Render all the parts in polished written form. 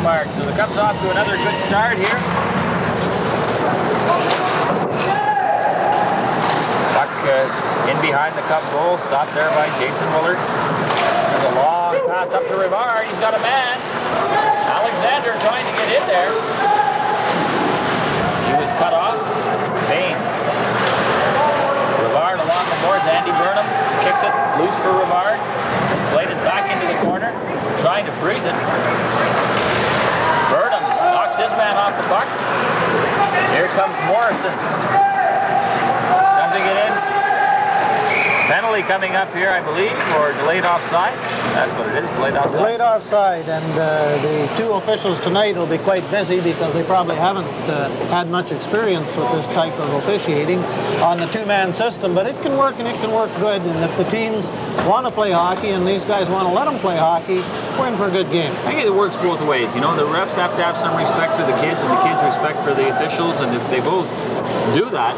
mark. So the Cubs off to another good start here. Puck in behind the Cub goal, stopped there by Jason Willard. There's a long pass up to Rivard. He's got a man. Alexander trying to get in there. He was cut off. Bain. Rivard along the boards. Andy Burnham kicks it loose for Rivard. Played it back into the corner. Trying to freeze it. Burnham knocks his man off the puck. Here comes Morrison. Dumping it in. Penalty coming up here, I believe, or delayed offside. That's what it is, delayed offside. Delayed offside, and the two officials tonight will be quite busy because they probably haven't had much experience with this type of officiating on the two-man system, but it can work, and it can work good, and if the teams want to play hockey and these guys want to let them play hockey, we're in for a good game. I think it works both ways. You know, the refs have to have some respect for the kids, and the kids respect for the officials, and if they both do that,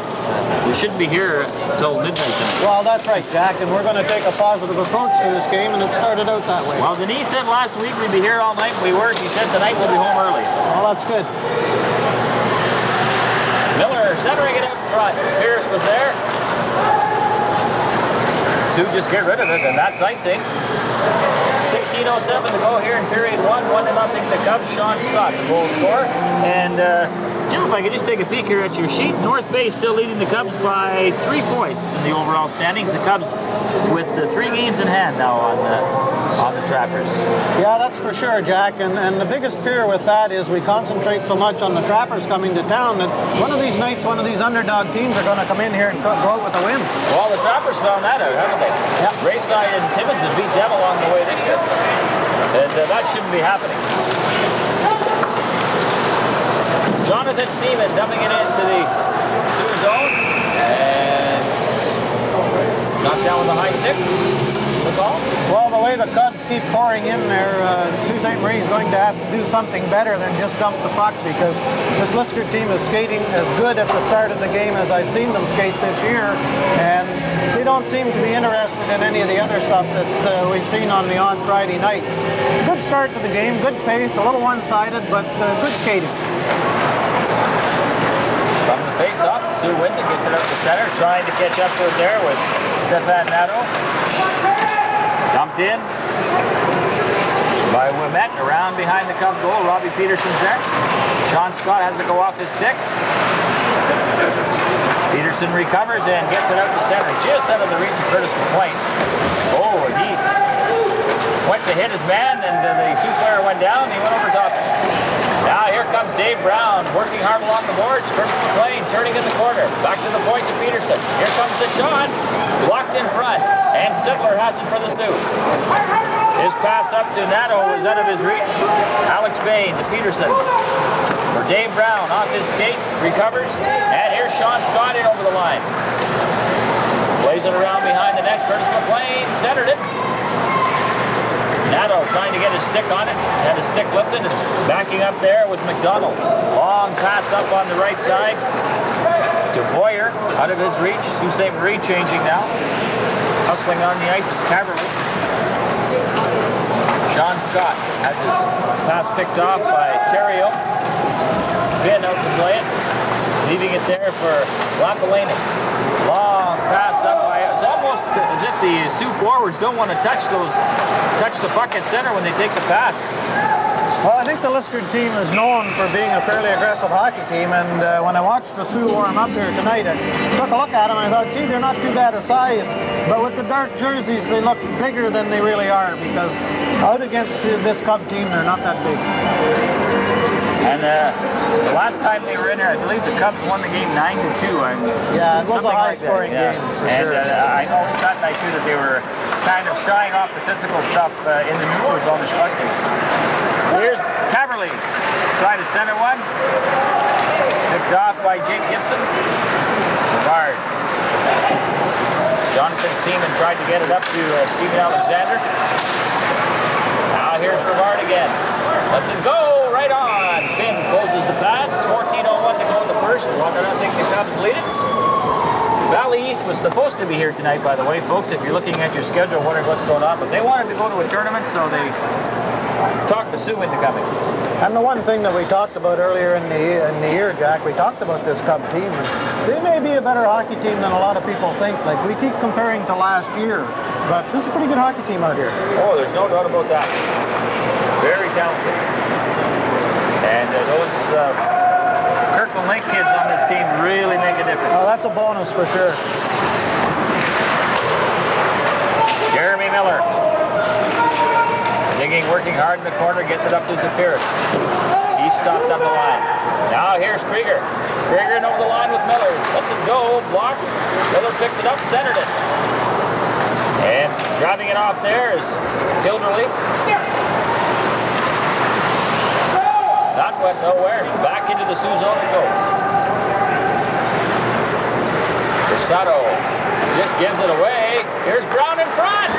we shouldn't be here till midnight tonight. Well, that's right, Jack, and we're going to take a positive approach to this game, and it started out that way. Well, Denise said last week we'd be here all night. We were. She said tonight we'll be home early. So. Well, that's good. Miller centering it up front. Pierce was there. Sioux just get rid of it, and that's icing. 16:07 to go here in period 1. 1-0 the Cubs. Sean Scott, the goal scorer. And Jim, if I could just take a peek here at your sheet, North Bay still leading the Cubs by 3 points in the overall standings. The Cubs with 3 games in hand now on the Trappers. Yeah, that's for sure, Jack. And the biggest fear with that is we concentrate so much on the Trappers coming to town that one of these nights, one of these underdog teams are going to come in here and go out with a win. Well, the Trappers found that out, haven't they? Yeah. Rayside and Timmins have beat them along the way this year. And that shouldn't be happening. Jonathan Seaman dumping it into the Sioux zone. And knocked down with a high stick. The call? Well, the way the Cubs keep pouring in there, Sault Ste. Marie is going to have to do something better than just dump the puck, because this Liskeard team is skating as good at the start of the game as I've seen them skate this year, and they don't seem to be interested in any of the other stuff that we've seen on the odd Friday night. Good start to the game, good pace, a little one-sided, but good skating. From the face-off, Sioux wins it, gets it out to center. Trying to catch up to it there was Stefan Nadeau. Dumped in by Ouimet, around behind the Cub goal. Robbie Peterson's there. Sean Scott has to go off his stick. Peterson recovers and gets it out to center, just out of the reach of Curtis McLean. Oh, he went to hit his man, and the Sioux player went down. He went over top. Now here comes Dave Brown, working hard along the boards. Curtis McLean turning in the corner. Back to the point to Peterson. Here comes the shot. Blocked in front. And Sittler has it for the Sioux. His pass up to Nadeau was out of his reach. Alex Bain to Peterson. For Dave Brown off his skate. Recovers. And here's Sean Scott in over the line. Plays it around behind the net. Curtis McLean centered it. Nadeau trying to get his stick on it, had his stick lifted, and backing up there was McDonald. Long pass up on the right side to Boyer, out of his reach. Sault Ste. Marie changing now. Hustling on the ice is Caverly. Sean Scott has his pass picked off by Theriault. Finn out to play it, leaving it there for Lapalena. Long pass up by, it's almost as if the Sioux forwards don't want to touch the puck at center when they take the pass. Well, I think the Liskeard team is known for being a fairly aggressive hockey team, and when I watched the Sioux warm up here tonight, I took a look at them and I thought, gee, they're not too bad a size, but with the dark jerseys, they look bigger than they really are, because out against this Cub team, they're not that big. And the last time they were in there, I believe the Cubs won the game 9-2. Yeah, it was a high-scoring game, for sure. And I noticed that night, too, that they were kind of shying off the physical stuff in the neutral zone, especially. Here's Caverly, trying to center one. Picked off by Jake Gibson. Rivard. Jonathan Seaman tried to get it up to Steven Alexander. Now here's Rivard again. Lets it go right on. Finn closes the pads. 14:01 to go in the first. 1-0 the Cubs lead it. Valley East was supposed to be here tonight, by the way, folks. If you're looking at your schedule, wondering what's going on, but they wanted to go to a tournament, so they talked the Sioux into coming. And the one thing that we talked about earlier in the year, Jack, we talked about this Cub team, and they may be a better hockey team than a lot of people think. Like, we keep comparing to last year, but this is a pretty good hockey team out here. Oh, there's no doubt about that. Very talented. And those Kirkland Lake kids on this team really make a difference. Oh, that's a bonus for sure. Jeremy Miller. Digging, working hard in the corner, gets it up to Zafiris. He's stopped on the line. Now here's Krieger. Krieger over the line with Miller. Lets it go, blocked. Miller picks it up, centered it. And driving it off there is Hilderly. That went nowhere. Back into the Sioux zone it goes. Crisato just gives it away. Here's Brown in front.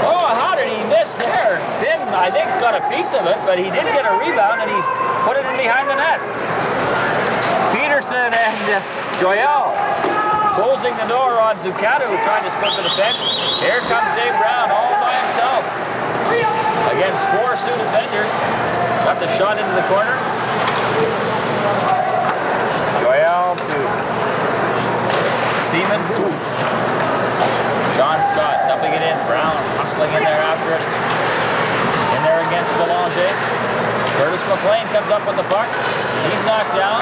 Oh, how did he miss there? Tim, I think, got a piece of it, but he did get a rebound, and he's put it in behind the net. Peterson and Joyelle closing the door on Zuccato, who tried to split the defense. Here comes Dave Brown all by himself against 4 Sioux defenders. Got the shot into the corner. Joyelle to Seaman. Sean Scott dumping it in. Brown hustling in there after it. In there against Belanger. Curtis McLean comes up with the puck. He's knocked down.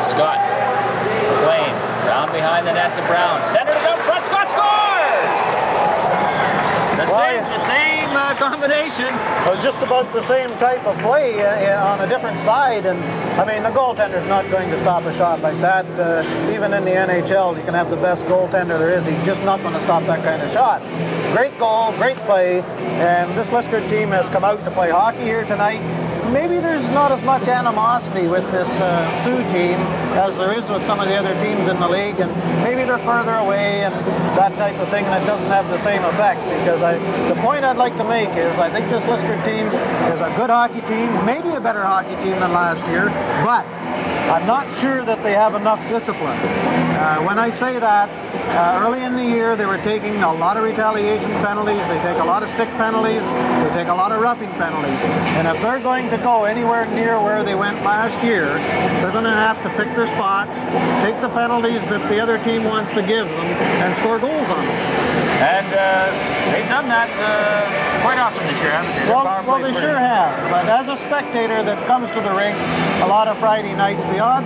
Scott. McLean. Brown behind the net to Brown. Centered it up front. Scott scores! The same combination. Well, just about the same type of play on a different side, and I mean, the goaltender's not going to stop a shot like that. Even in the NHL, you can have the best goaltender there is. He's just not going to stop that kind of shot. Great goal, great play, and this Liskeard team has come out to play hockey here tonight. Maybe there's not as much animosity with this Sioux team as there is with some of the other teams in the league, and maybe they're further away and that type of thing, and it doesn't have the same effect. Because the point I'd like to make is I think this Liskeard team is a good hockey team, maybe a better hockey team than last year, but I'm not sure that they have enough discipline. When I say that, early in the year they were taking a lot of retaliation penalties, they take a lot of stick penalties, they take a lot of roughing penalties, and if they're going to go anywhere near where they went last year, they're going to have to pick their spots, take the penalties that the other team wants to give them, and score goals on them. And they've done that quite often this year, haven't they? Well, they sure have. But as a spectator that comes to the rink a lot of Friday nights, the odd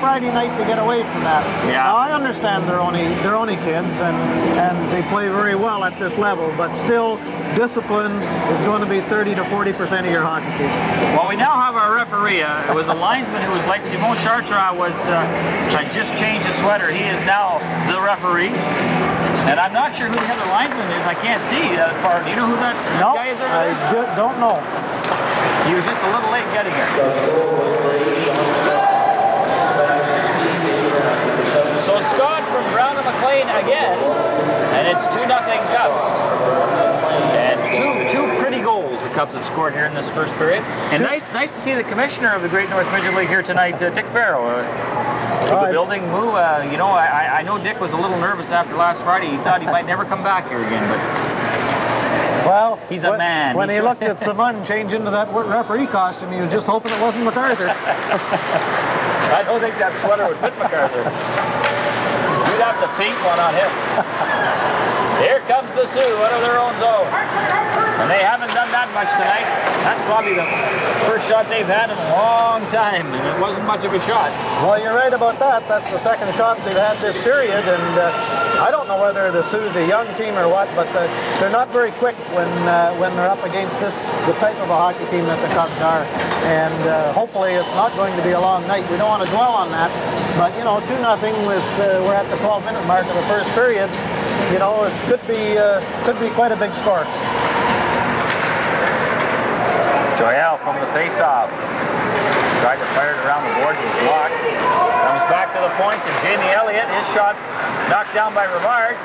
Friday night to get away from that. Yeah. Now I understand they're only kids and they play very well at this level, but still, discipline is going to be 30 to 40% of your hockey team. Well, we now have our referee. It was a linesman who was like Simon Chartrand was just changed his sweater. He is now the referee. And I'm not sure who the other linesman is. I can't see that far. Do you know who that guy is over there? I don't know. He was just a little late getting here. So Scott from Brown and McLean again, and it's 2-0 Cubs. And two pretty goals the Cubs have scored here in this first period. And nice to see the commissioner of the Great North Midget League here tonight, Dick Farrow. The building move, you know, I know Dick was a little nervous after last Friday. He thought he might never come back here again, but well, he's a man. When he looked at Simon change into that referee costume, he was just hoping it wasn't MacArthur. I don't think that sweater would fit MacArthur. You'd have to paint one on him. Here comes the Sioux out of their own zone. And they haven't done that much tonight. That's probably the first shot they've had in a long time, and it wasn't much of a shot. Well, you're right about that. That's the second shot they've had this period, and I don't know whether the Sioux's a young team or what, but they're not very quick when they're up against the type of a hockey team that the Cubs are. And hopefully it's not going to be a long night. We don't want to dwell on that, but you know, 2-0 with we're at the 12-minute mark of the first period. You know, it could be quite a big score. Joyelle from the face-off. Tried to fire it around the boards, was blocked. Comes back to the point, and Jamie Elliott, his shot knocked down by Rivard.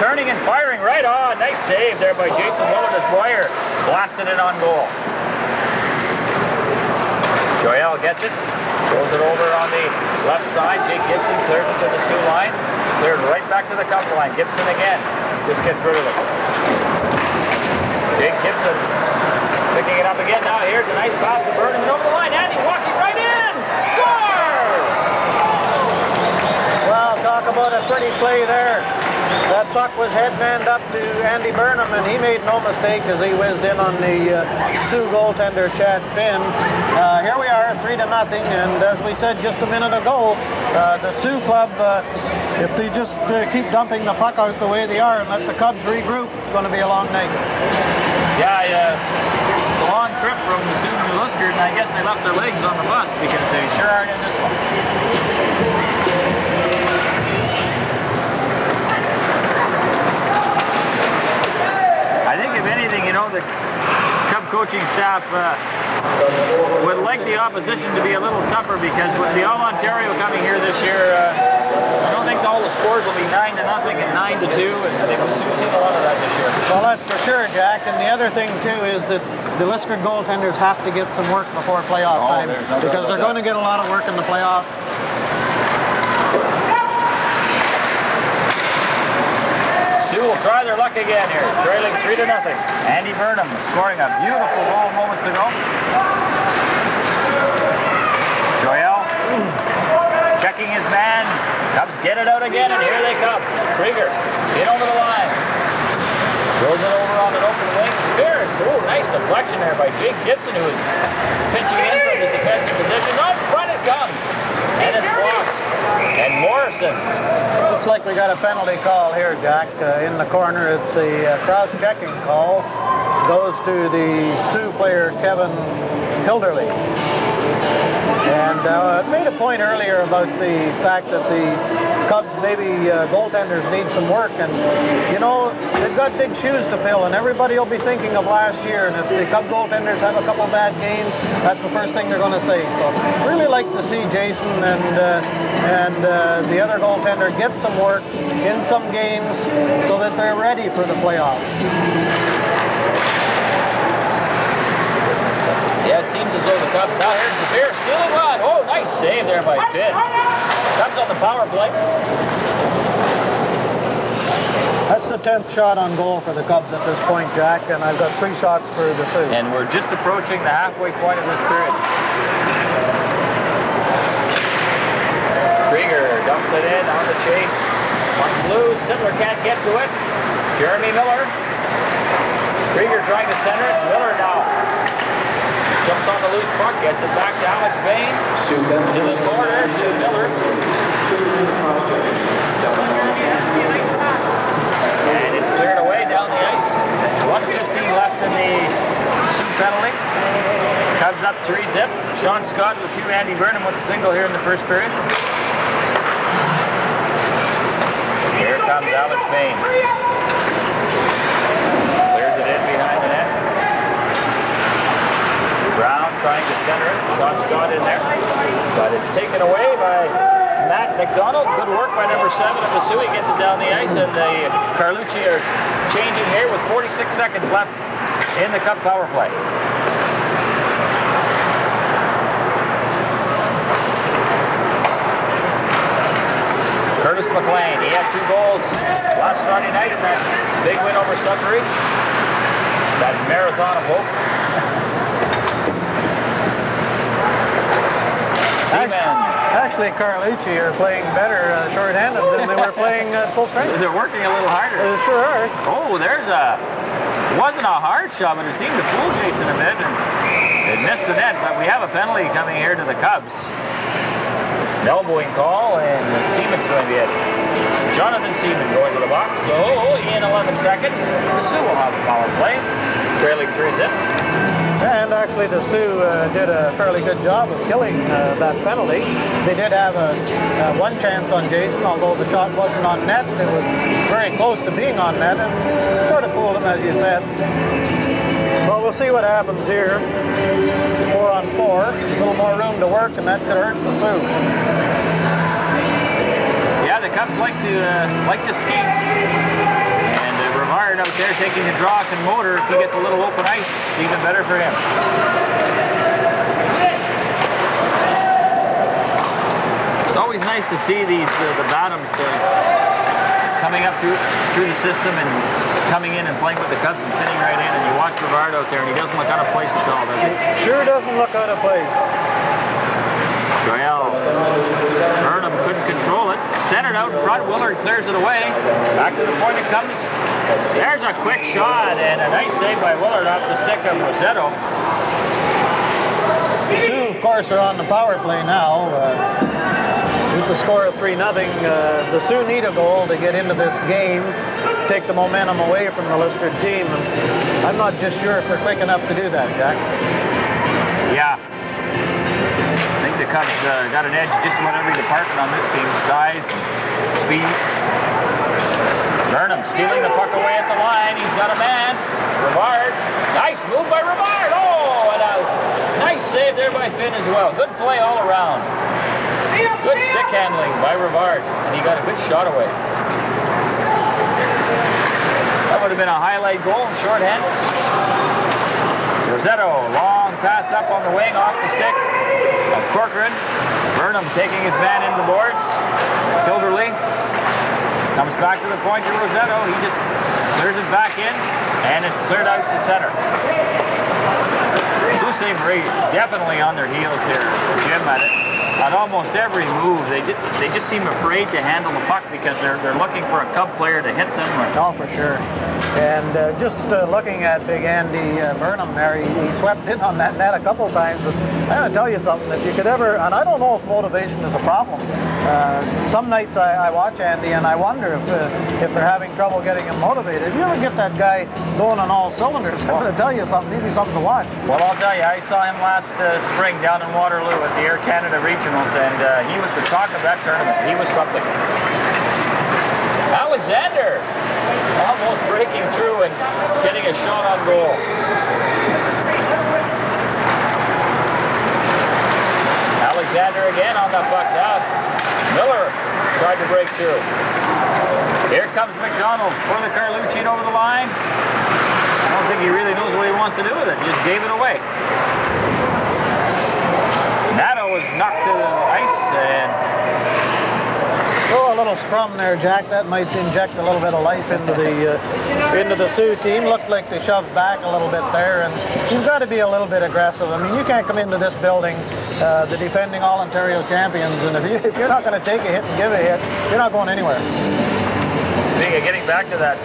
Turning and firing right on. Nice save there by Jason Willard as Boyer blasted it on goal. Joyelle gets it, throws it over on the left side. Jake Gibson clears it to the Sioux line. Cleared right back to the cup line. Gibson again. Just gets rid of it. Jake Gibson picking it up again. Now here's a nice pass to Burnham and over the line. Andy walking right in. Scores! Well, talk about a pretty play there. That puck was head-man up to Andy Burnham, and he made no mistake as he whizzed in on the Sioux goaltender, Chad Finn. Here we are, 3-0, and as we said just a minute ago, the Sioux club, if they just keep dumping the puck out the way they are and let the Cubs regroup, it's going to be a long night. Yeah, it's a long trip from the Sioux to Liskeard, and I guess they left their legs on the bus because they sure aren't in this one. I think if anything, you know, the Cub coaching staff would like the opposition to be a little tougher because with the All-Ontario coming here this year, I don't think all the scores will be 9-0 and 9-2, and we've seen a lot of that this year. Well, that's for sure, Jack. And the other thing, too, is that the Liskeard goaltenders have to get some work before playoff time because they're going to get a lot of work in the playoffs. Sioux will try their luck again here, trailing 3-0. Andy Burnham scoring a beautiful goal moments ago. Joel checking his man. Cubs get it out again, and here they come. Krieger in over the line. Goes it over on an open wing. Pierce. Oh, nice deflection there by Jake Gibson, who is pitching in from his defensive position. Up front it comes. And it's blocked. And Morrison. Looks like we got a penalty call here, Jack. In the corner, it's a cross-checking call. Goes to the Sioux player, Kevin Hilderly. And made a point earlier about the fact that the Cubs maybe goaltenders need some work, and you know they've got big shoes to fill, and everybody will be thinking of last year. And if the Cub goaltenders have a couple bad games, that's the first thing they're going to say. So really like to see Jason and the other goaltender get some work in some games so that they're ready for the playoffs. Yeah, it seems as though the Cubs, now here's Zafir stealing one. Oh, nice save there by Finn. Cubs on the power play. That's the 10th shot on goal for the Cubs at this point, Jack, and I've got 3 shots for the Sioux. And we're just approaching the halfway point of this period. Krieger dumps it in on the chase. Puck's loose. Sittler can't get to it. Jeremy Miller. Krieger trying to center it. Miller now jumps on the loose puck, gets it back to Alex Bain. To the corner to Miller. And it's cleared away down the ice. 1:15 left in the Sioux penalty. Cubs up 3-0. Sean Scott with 2, Andy Burnham with a single here in the first period. Here comes Alex Bain. Clears it in behind the net. Brown trying to center it. Sean Scott in there. But it's taken away by Matt McDonald. Good work by number 7 of the Sioux. He gets it down the ice, and the Carlucci are changing here with 46 seconds left in the Cup power play. Curtis McLean, he had 2 goals last Friday night in that big win over Sudbury. That marathon of hope. Actually, Carlucci are playing better short-handed than they were playing at full strength. They're working a little harder. They sure are. Oh, there's a... It wasn't a hard shot, but it seemed to fool Jason a bit, and it missed the net. But we have a penalty coming here to the Cubs. An elbowing call, and Seaman's going to be it. Jonathan Seaman going to the box. So in 11 seconds, the Sioux will have a power play, trailing 3-0. And actually, the Sioux did a fairly good job of killing that penalty. They did have one chance on Jason, although the shot wasn't on net. It was very close to being on net, and sort of fooled him, as you said. Well, we'll see what happens here. 4-on-4, a little more room to work, and that could hurt the Sioux. Yeah, the Cubs like to skate. Rivard out there taking the draw and motor. If he gets a little open ice, it's even better for him. It's always nice to see these the bottoms coming up through the system and coming in and playing with the Cubs and fitting right in. And you watch Rivard out there, and he doesn't look out of place at all, does he? Sure doesn't look out of place. Joel Burnham couldn't control it. Centered out in front. Willard clears it away. Back to the point it comes. There's a quick shot and a nice save by Willard off the stick of Rosetto. The Sioux, of course, are on the power play now. With the score of 3-0, the Sioux need a goal to get into this game, take the momentum away from the Liskeard team. And I'm not just sure if they're quick enough to do that, Jack. Yeah. I think the Cubs got an edge just about every department on this team. Size and speed. Burnham stealing the puck away at the line. He's got a man. Rivard. Nice move by Rivard. Oh, and a nice save there by Finn as well. Good play all around. Good stick handling by Rivard. And he got a good shot away. That would have been a highlight goal, shorthanded. Rosetto, long pass up on the wing off the stick of Corcoran. Burnham taking his man into the boards. Kilderly comes back to the point to Rosetto. He just clears it back in, and it's cleared out to center. Sault Ste. Marie definitely on their heels here. Jim at it. On almost every move, they just seem afraid to handle the puck because they're looking for a Cub player to hit them. Oh, for sure. And just looking at Big Andy Burnham there, he swept in on that net a couple times. And I gotta tell you something, if you could ever, and I don't know if motivation is a problem. Some nights I watch Andy and I wonder if they're having trouble getting him motivated. If you ever get that guy going on all cylinders, I'm gonna tell you something, he'd be something to watch. Well, I'll tell you, I saw him last spring down in Waterloo at the Air Canada Regionals, and he was the talk of that tournament. He was something. Alexander almost breaking through and getting a shot on goal. Alexander again on the puck now. Miller tried to break through. Here comes McDonald for the Carlucci over the line. I don't think he really knows what he wants to do with it. He just gave it away. Nato was knocked to the ice and... Oh, a little scrum there, Jack. That might inject a little bit of life into the Sioux team. Looked like they shoved back a little bit there, and you've got to be a little bit aggressive. I mean, you can't come into this building, the defending All-Ontario champions, and if you're not going to take a hit and give a hit, you're not going anywhere. Speaking of getting back to that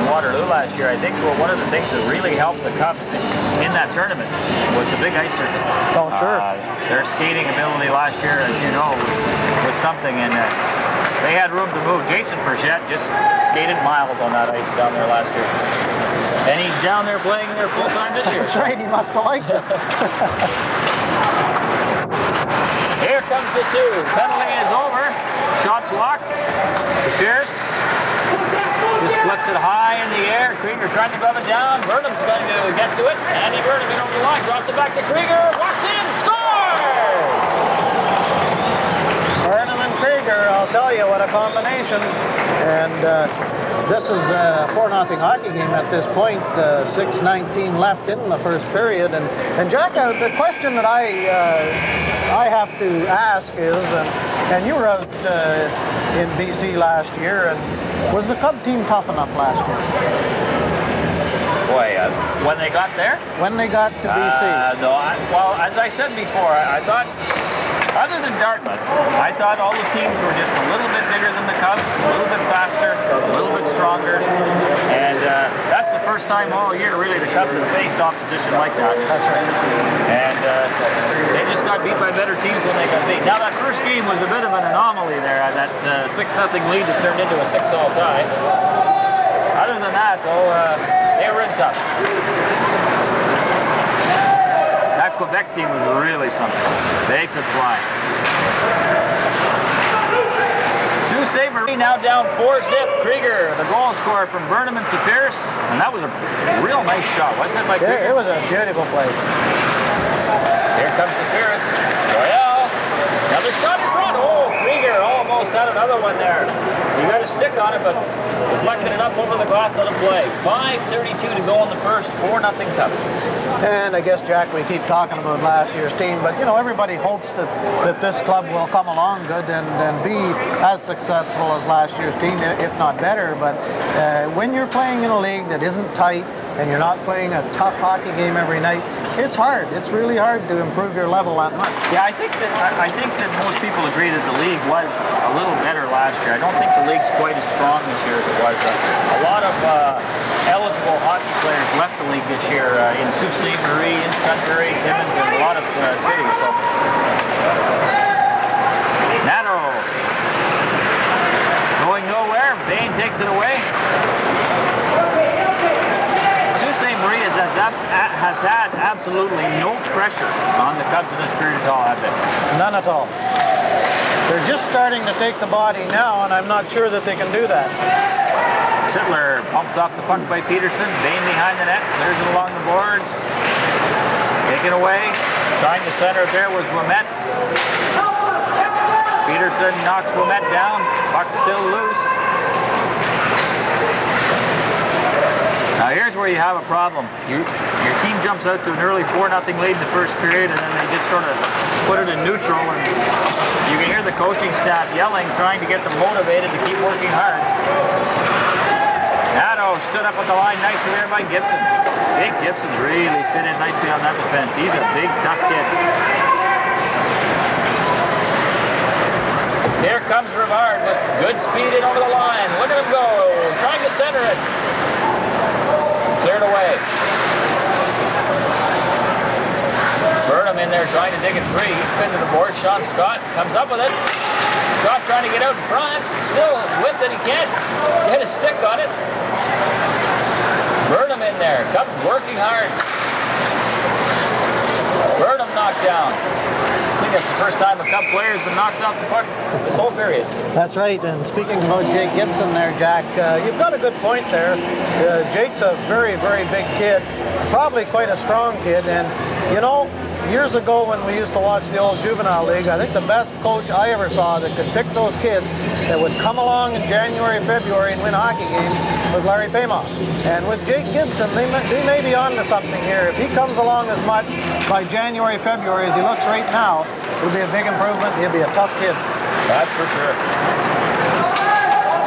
Waterloo last year, I think one of the things that really helped the Cubs in that tournament was the big ice surface. Oh, sure. Their skating ability last year, as you know, was something, and they had room to move. Jason Burchett just skated miles on that ice down there last year. And he's down there playing there full-time this year. That's right, he must have liked it. Here comes the Sioux. Penalty is over. Shot blocked. To Pierce. Just flips it high in the air. Krieger trying to glove it down. Burnham's going to get to it. Andy Burnham in over the line. Drops it back to Krieger. Walks in. Scores! Burnham and Krieger, I'll tell you, what a combination. And this is a 4-0 hockey game at this point. 6:19 left in the first period. And Jack, the question that I have to ask is, and you were out in BC last year, and was the Cub team tough enough last year? Boy, when they got there? When they got to BC? No, well, as I said before, I thought, other than Dartmouth, I thought all the teams were just a little bit bigger than the Cubs, a little bit faster, a little bit stronger, and that's the first time all year, really, the Cubs have faced opposition like that. That's right. And they just got beat by better teams when they got beat. Now, that first game was a bit of an anomaly there, that 6-0 lead that turned into a 6-all tie. Other than that, though, they were in tough. That Quebec team was really something. They could fly. Sault Ste. Marie now down 4-0. Krieger, the goal scorer from Burnham and Pierce, and that was a real nice shot, wasn't it, by Krieger? It was a beautiful play. Here comes Pierce. Royale. Another shot in front. Oh, Krieger almost had another one there. He got a stick on it, but deflected it up over the glass, let it play. 5:32 to go in the first, 4-0 Cubs. And I guess, Jack, we keep talking about last year's team, but you know, everybody hopes that this club will come along good and be as successful as last year's team, if not better. But when you're playing in a league that isn't tight and you're not playing a tough hockey game every night, it's hard. It's really hard to improve your level that much. Yeah, I think that most people agree that the league was a little better last year. I don't think the league's quite as strong this year as it was. A lot of eligible hockey players left the league this year in Sault Ste. Marie, in Sudbury, Timmins, and a lot of cities. So, Nato going nowhere. Bain takes it away. Sault Ste. Marie has had absolutely no pressure on the Cubs in this period at all, have they? None at all. They're just starting to take the body now, and I'm not sure that they can do that. Sittler pumped off the puck by Peterson. Bain behind the net, clears it along the boards. Taken away. Trying to center it there was Ouimet. Peterson knocks Ouimet down. Puck still loose. Now here's where you have a problem. Your team jumps out to an early 4-0 lead in the first period, and then they just sort of put it in neutral, and you can hear the coaching staff yelling, trying to get them motivated to keep working hard. Nato stood up at the line nicely there by Gibson. Jake Gibson's really fit in nicely on that defense. He's a big, tough kid. Here comes Rivard with good speed in over the line. Look at him go, trying to center it. Cleared away. Burnham in there trying to dig it free. He's pinned to the board. Sean Scott comes up with it. Scott trying to get out in front. Still with it. He can't get his stick on it. Burnham in there. Cubs working hard. Burnham knocked down. I think that's the first time a Cub player has been knocked off the puck this whole period. That's right, and speaking about Jake Gibson there, Jack, you've got a good point there. Jake's a very, very big kid, probably quite a strong kid, and you know, years ago when we used to watch the old juvenile league, I think the best coach I ever saw that could pick those kids that would come along in January, February and win hockey games was Larry Paymoff. And with Jake Gibson, they may be on to something here. If he comes along as much by January, February as he looks right now, it'll be a big improvement. He'll be a tough kid. That's for sure.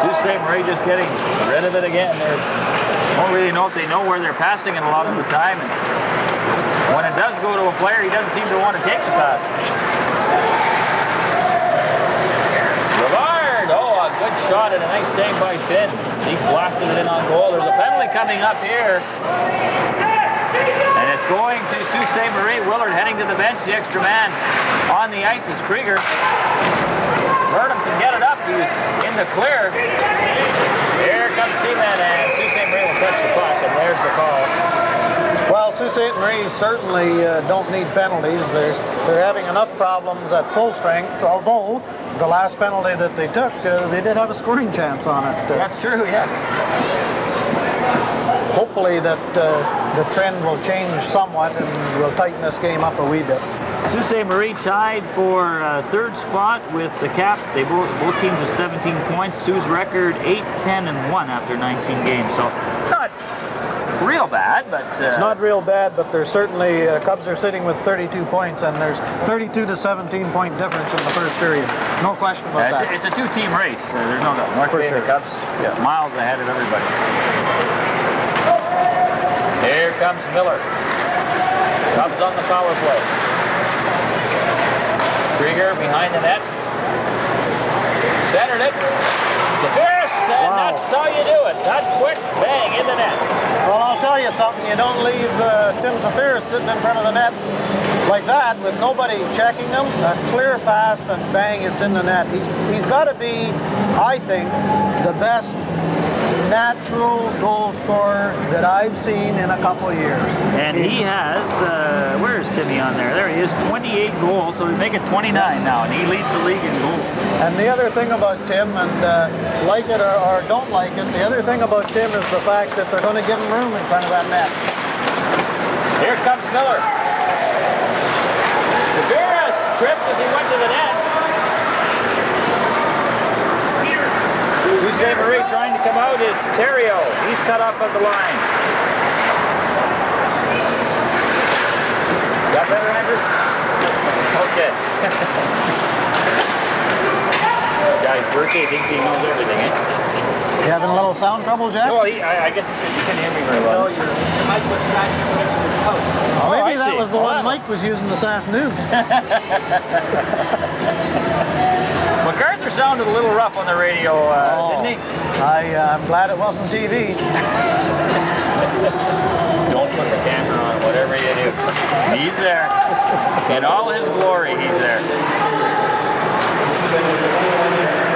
Sault Ste. Marie just getting rid of it again. They don't really know if they know where they're passing it a lot of the time. And when it does go to a player, he doesn't seem to want to take the pass. Rivard, oh, a good shot and a nice save by Finn. He blasted it in on goal. There's a penalty coming up here. And it's going to Sault Ste. Marie. Willard heading to the bench. The extra man on the ice is Krieger. Burnham can get it up. He's in the clear. Here comes Seaman, and Sault Ste. Marie will touch the puck, and there's the call. Well, Sault Ste. Marie certainly don't need penalties. They're having enough problems at full strength, although the last penalty that they took, they did have a scoring chance on it. That's true, yeah. Hopefully that the trend will change somewhat and we'll tighten this game up a wee bit. Sault Ste. Marie tied for third spot with the Caps. They both teams with 17 points. Sioux's record 8-10-1 after 19 games. So not real bad, but it's not real bad. But there's certainly Cubs are sitting with 32 points, and there's 32 to 17 point difference in the first period. No question about that. It's a two-team race. There's no doubt. North Bay and the Cubs miles ahead of everybody. Here comes Miller. Cubs on the power play. Krieger behind the net. Centered it. Zafiris, and that's how you do it. That quick, bang, in the net. Well, I'll tell you something. You don't leave Tim Zafiris sitting in front of the net like that with nobody checking him. A clear pass and bang, it's in the net. He's got to be, I think, the best natural goal scorer that I've seen in a couple of years. And he has, where's Timmy on there? There he is, 28 goals, so we make it 29 now, and he leads the league in goals. And the other thing about Tim, and like it or don't like it, the other thing about Tim is the fact that they're going to give him room in front of that net. Here comes Miller. Zafiris tripped as he went to the net. Sault Ste. Marie trying to come out is Terrio. He's cut off at the line. Got better, Andrew? Okay. Guy's birthday, thinks he knows everything, eh? You having a little sound trouble, Jack? No, I guess you couldn't hear me very well. No, your mic was scratched against your coat. Oh, maybe I that see. was the one Mike was using this afternoon. MacArthur sounded a little rough on the radio, didn't he? I'm glad it wasn't TV. Don't put the camera on, whatever you do. He's there. In all his glory, he's there.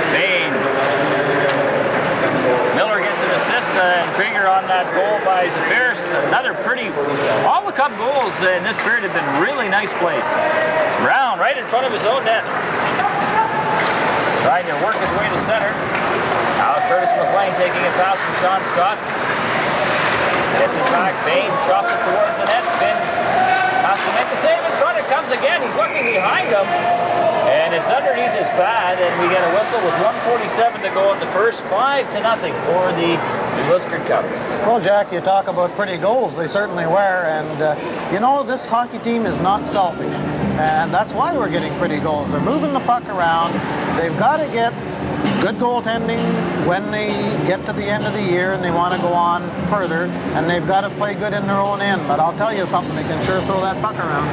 Bain. Miller gets an assist, and Krieger on that goal by Zafiris. Another pretty... All the Cub goals in this period have been really nice plays. Brown right in front of his own net. Trying to work his way to center. Now Curtis McLean taking a pass from Sean Scott. Gets it back. Bain chops it towards the net. Finn has to make the save in front. It comes again. He's looking behind him. And it's underneath his pad. And we get a whistle with 1:47 to go in the first. 5-0 for the Liskeard Cubs. Well, Jack, you talk about pretty goals. They certainly were. And, you know, this hockey team is not selfish. And that's why we're getting pretty goals. They're moving the puck around. They've got to get good goaltending when they get to the end of the year and they want to go on further, and they've got to play good in their own end. But I'll tell you something, they can sure throw that puck around.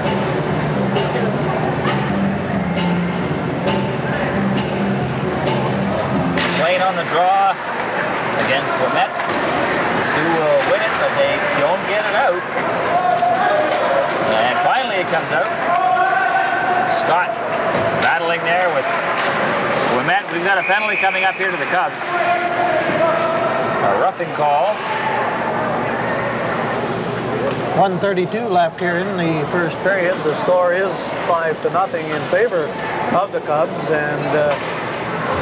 Playing on the draw against Bomet. Sioux will win it, but they don't get it out. And finally it comes out. Scott battling there with Bomet. We've got a penalty coming up here to the Cubs. A roughing call. 1:32 left here in the first period. The score is 5-0 in favor of the Cubs, and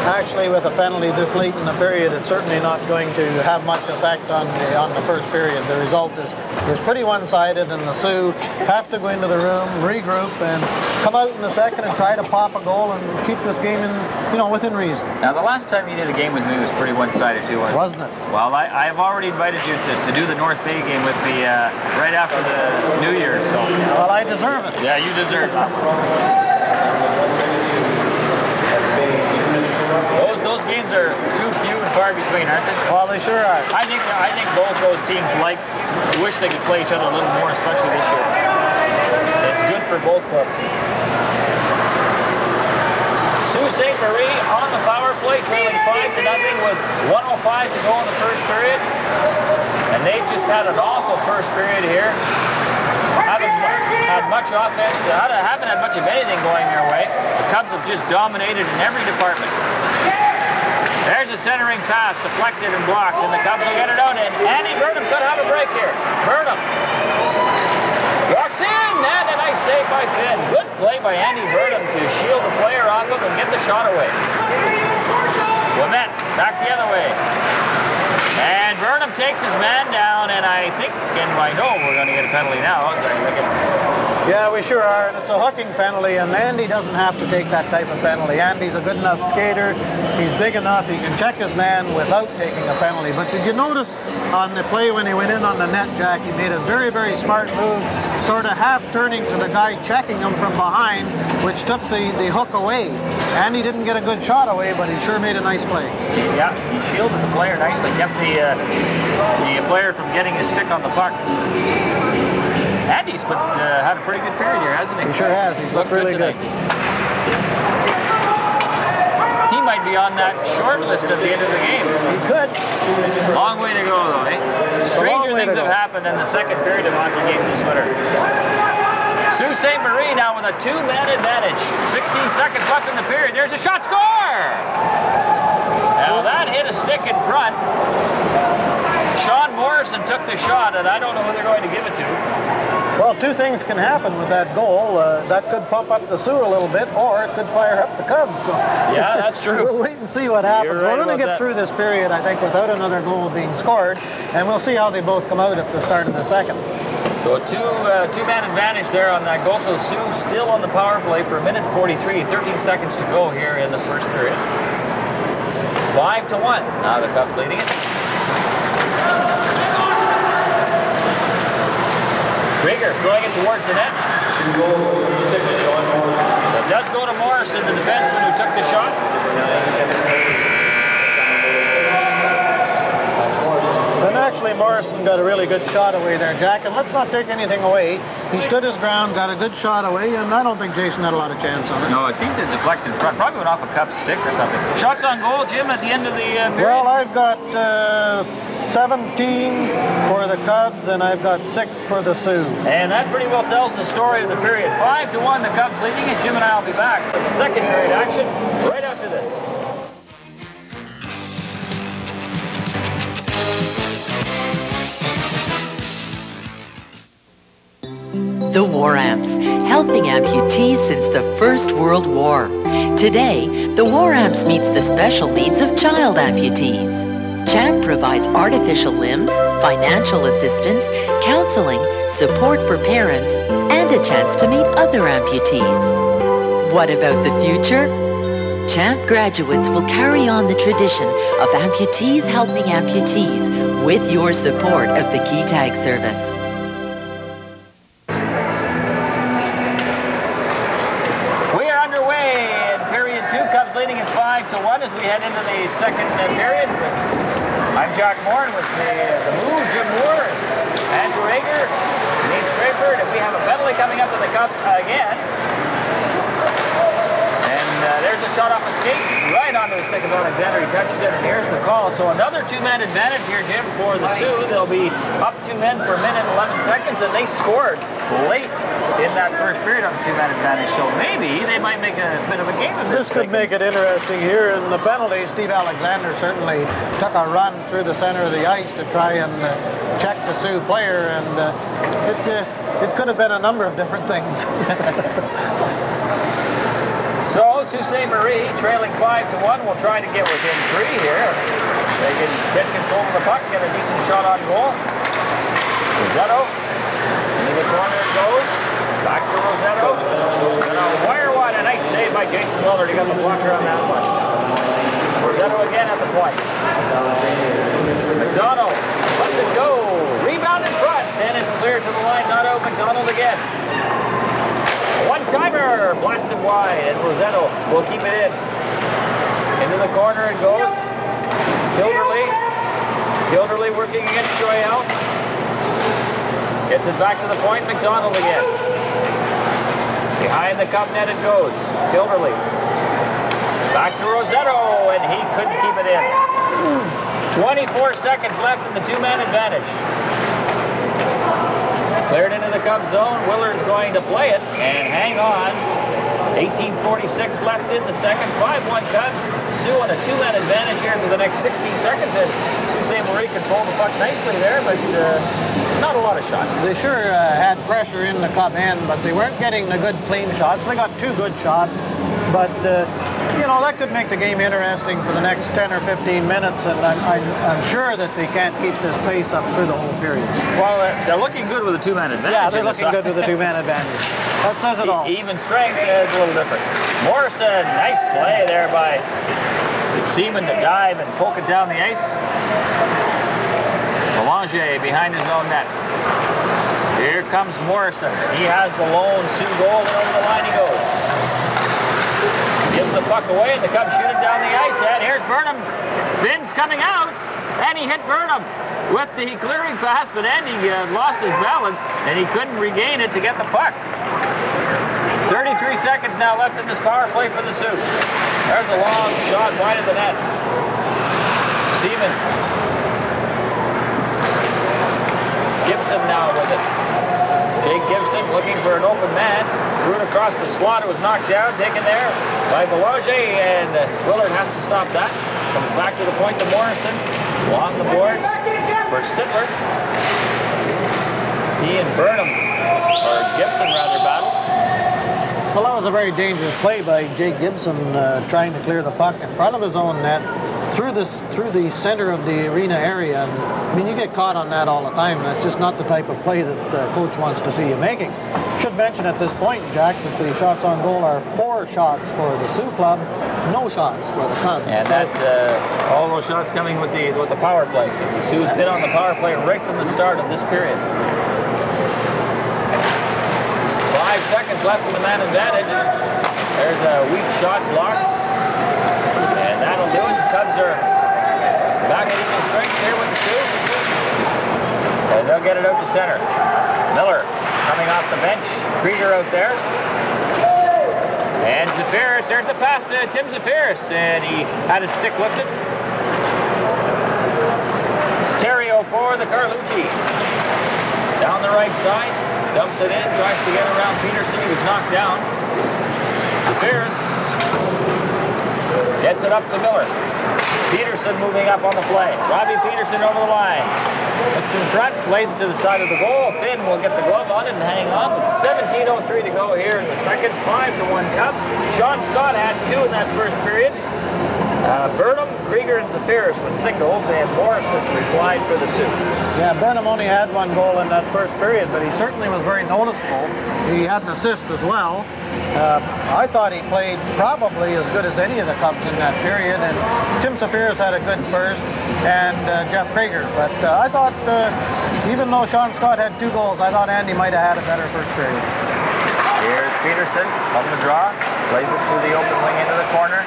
actually with a penalty this late in the period, it's certainly not going to have much effect on the first period. The result is pretty one-sided, and the Sioux have to go into the room, regroup, and come out in the second and try to pop a goal and keep this game in, within reason. Now, the last time you did a game with me was pretty one-sided too, wasn't it? Well, I have already invited you to do the North Bay game with me right after the New Year, so... Well, I deserve it. Yeah, you deserve it. Those games are too few and far between, aren't they? Well, they sure are. I think both those teams wish they could play each other a little more, especially this year. It's good for both clubs. Sault Ste. Marie on the power play, trailing 5-0 with 1:05 to go in the first period. And they've just had an awful first period here. Haven't had much offense, haven't had much of anything going their way. The Cubs have just dominated in every department. There's a centering pass, deflected and blocked, and the Cubs will get it out, and Andy Burnham could have a break here. Burnham walks in, and a nice save by Finn. Good play by Andy Burnham to shield the player off him and get the shot away. Ouimet back the other way. And Burnham takes his man down, and I think, and I know we're going to get a penalty now. Yeah, we sure are, and it's a hooking penalty, and Andy doesn't have to take that type of penalty. Andy's a good enough skater. He's big enough. He can check his man without taking a penalty. But did you notice on the play when he went in on the net, Jack, he made a very, very smart move, sort of half turning to the guy checking him from behind, which took the hook away. Andy didn't get a good shot away, but he sure made a nice play. Yeah, he shielded the player nicely, kept the player from getting his stick on the puck. Andy's had a pretty good period here, hasn't he? He sure has. He's looked really good. He might be on that short list at the end of the game. He could. Long way to go, though, eh? Stranger things have happened in the second period of hockey games this winter. Sault Ste. Marie now with a two-man advantage. 16 seconds left in the period. There's a shot, score! Now that hit a stick in front. Sean Morrison took the shot, and I don't know who they're going to give it to. Well, two things can happen with that goal. That could pump up the Sioux a little bit, or it could fire up the Cubs. So yeah, that's true. We'll wait and see what happens. Right, we're going to get through this period, I think, without another goal being scored, and we'll see how they both come out at the start of the second. So a two-man advantage there on that goal. So Sioux still on the power play for 1:43, 13 seconds to go here in the first period. 5-1. Now the Cubs leading it. Krieger throwing it towards the net. It does go to Morrison, the defenseman who took the shot. And actually, Morrison got a really good shot away there, Jack. And let's not take anything away. He stood his ground, got a good shot away, and I don't think Jason had a lot of chance on it. No, it seemed to deflect in front. Probably went off a cup stick or something. Shots on goal, Jim, at the end of the period? Well, I've got 17 for the Cubs, and I've got 6 for the Sioux. And that pretty well tells the story of the period. 5-1, the Cubs leading it. Jim and I will be back for the second period action right after this. The War Amps, helping amputees since the First World War. Today, the War Amps meets the special needs of child amputees. CHAMP provides artificial limbs, financial assistance, counseling, support for parents, and a chance to meet other amputees. What about the future? CHAMP graduates will carry on the tradition of amputees helping amputees with your support of the Key Tag service. Leading at 5-1 as we head into the second period. I'm Jack Moore with the Moo, Jim Moore, Andrew Ager, Denise Crayford, and we have a penalty coming up to the Cubs again. And there's a shot off a skate right onto the stick of Alexander. He touched it, and here's the call. So another two-man advantage here, Jim, for the Sioux. They'll be up 2 men per minute, 11 seconds, and they scored late in that first period on the two-man advantage. So maybe they might make a bit of a game of this. This could make it interesting here. In the penalty, Steve Alexander certainly took a run through the center of the ice to try and check the Sioux player, and it could have been a number of different things. So, Sault Ste. Marie trailing 5-1 will try to get within 3 here. They can get control of the puck, get a decent shot on goal. Rosetto, into the corner it goes. Back to Rosetto. And a wire wide, a nice save by Jason Willard. He got the blocker on that one. Rosetto again at the point. McDonald lets it go. Rebound in front, and it's cleared to the line. Not out. McDonald again. One-timer, blasted wide, and Rosetto will keep it in. Into the corner it goes. Gilderly working against Joyelle. Gets it back to the point, McDonald again. Behind the cup net it goes. Gilderly. Back to Rosetto, and he couldn't keep it in. 24 seconds left in the two-man advantage. Cleared into the Cubs zone. Willard's going to play it and hang on. 18:46 left in the second. 5-1 Cubs. Sioux on a two-man advantage here for the next 16 seconds. And Sault Ste. Marie controlled the puck nicely there, but not a lot of shots. They sure had pressure in the Cub end, but they weren't getting the good clean shots. They got 2 good shots, but you know, that could make the game interesting for the next 10 or 15 minutes, and I'm sure that they can't keep this pace up through the whole period. Well, they're looking good with a two-man advantage. Yeah, they're looking good with a two-man advantage. That says it all. Even strength is a little different. Morrison, nice play there by Seaman to dive and poke it down the ice. Belanger behind his own net. Here comes Morrison. He has the lone Sioux goal, and over the line he goes. Gives the puck away, and the Cubs shoot it down the ice. And here's Burnham. Finn's coming out, and he hit Burnham with the clearing pass, but Andy lost his balance, and he couldn't regain it to get the puck. 33 seconds now left in this power play for the Sioux. There's a long shot wide of the net. Seaman. Gibson now with it. Jake Gibson looking for an open man. Threw it across the slot. It was knocked down, taken there by Belanger, and Willard has to stop that. Comes back to the point to Morrison. Along the boards for Sittler. He and Burnham, or Gibson rather, battle. Well, that was a very dangerous play by Jake Gibson, trying to clear the puck in front of his own net through the center of the arena area. And, I mean, you get caught on that all the time. That's just not the type of play that the coach wants to see you making. Should mention at this point, Jack, that the shots on goal are 4 shots for the Sioux Club, no shots for the Cubs. And that all those shots coming with the power play, because the Sioux's been on the power play right from the start of this period. seconds left in the man advantage. There's a weak shot blocked. And that'll do it. Cubs are back at equal strength here with the Sioux. And they'll get it out to center. Miller coming off the bench. Krieger out there. And Zafiris, there's a pass to Tim Zafiris, and he had his stick lifted. Terrio for the Carlucci. Down the right side, dumps it in, tries to get around Peterson. He was knocked down. Zafiris gets it up to Miller. Peterson moving up on the play. Robbie Peterson over the line. Looks in front, plays it to the side of the goal. Finn will get the glove on it and hang on. With 17:03 to go here in the second. 5-1 Cubs. Sean Scott had 2 in that first period. Burnham, Krieger, and Zafiris with singles, and Morrison replied for the Sioux. Yeah, Burnham only had 1 goal in that first period, but he certainly was very noticeable. He had an assist as well. I thought he played probably as good as any of the Cubs in that period, and Tim Zafiris had a good first, and Jeff Krieger. But I thought, even though Sean Scott had 2 goals, I thought Andy might have had a better first period. Here's Peterson on the draw, plays it to the open wing into the corner.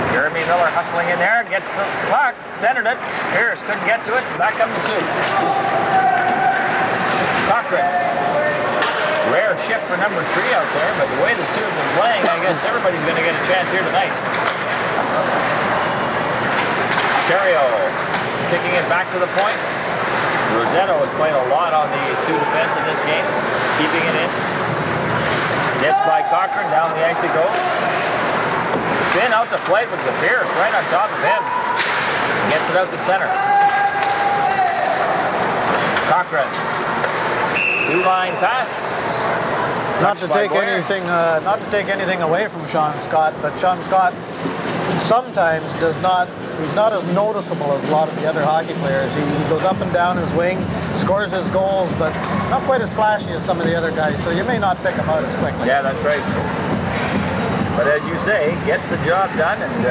Jeremy Miller hustling in there, gets the puck, centered it. Pierce couldn't get to it, back up the Sioux. Cochran. Rare shift for number 3 out there, but the way the Sioux have been playing, I guess everybody's going to get a chance here tonight. Terrio kicking it back to the point. Rosetto has played a lot on the Sioux defense in this game, keeping it in. Gets by Cochran, down the ice it goes. Finn out to play with Zafiris right on top of him. Gets it out to center. Cochran. 2-line pass. Not to take anything away from Sean Scott, but Sean Scott sometimes he's not as noticeable as a lot of the other hockey players. He goes up and down his wing, scores his goals, but not quite as flashy as some of the other guys, so you may not pick him out as quickly. Yeah, that's right. But as you say, gets the job done, and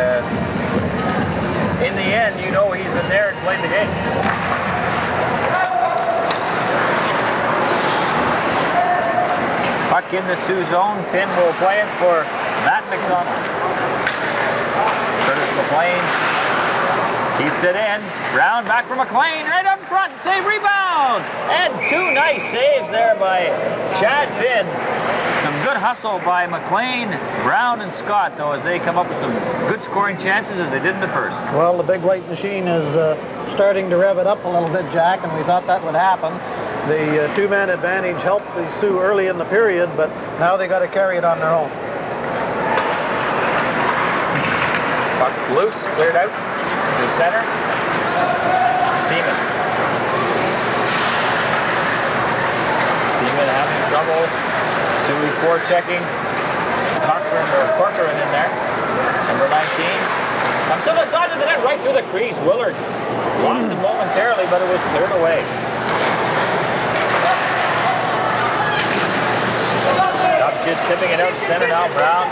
in the end, you know he's been there and played the game. Puck in the Sioux zone. Finn will play it for Matt McDonald. Curtis McLean keeps it in. Brown back for McLean, right up front. Save, rebound! And 2 nice saves there by Chad Finn. Some good hustle by McLean, Brown, and Scott, though, as they come up with some good scoring chances as they did in the first. Well, the big white machine is starting to rev it up a little bit, Jack, and we thought that would happen. The 2-man advantage helped the Sioux early in the period, but now they got to carry it on their own. Puck loose, cleared out to center. Seaman. Seaman having trouble. Sioux forechecking. Corcoran in there. Number 19. Comes to the side of the net, right through the crease. Willard lost it momentarily, but it was cleared away. Cubs just tipping it out center now. Brown.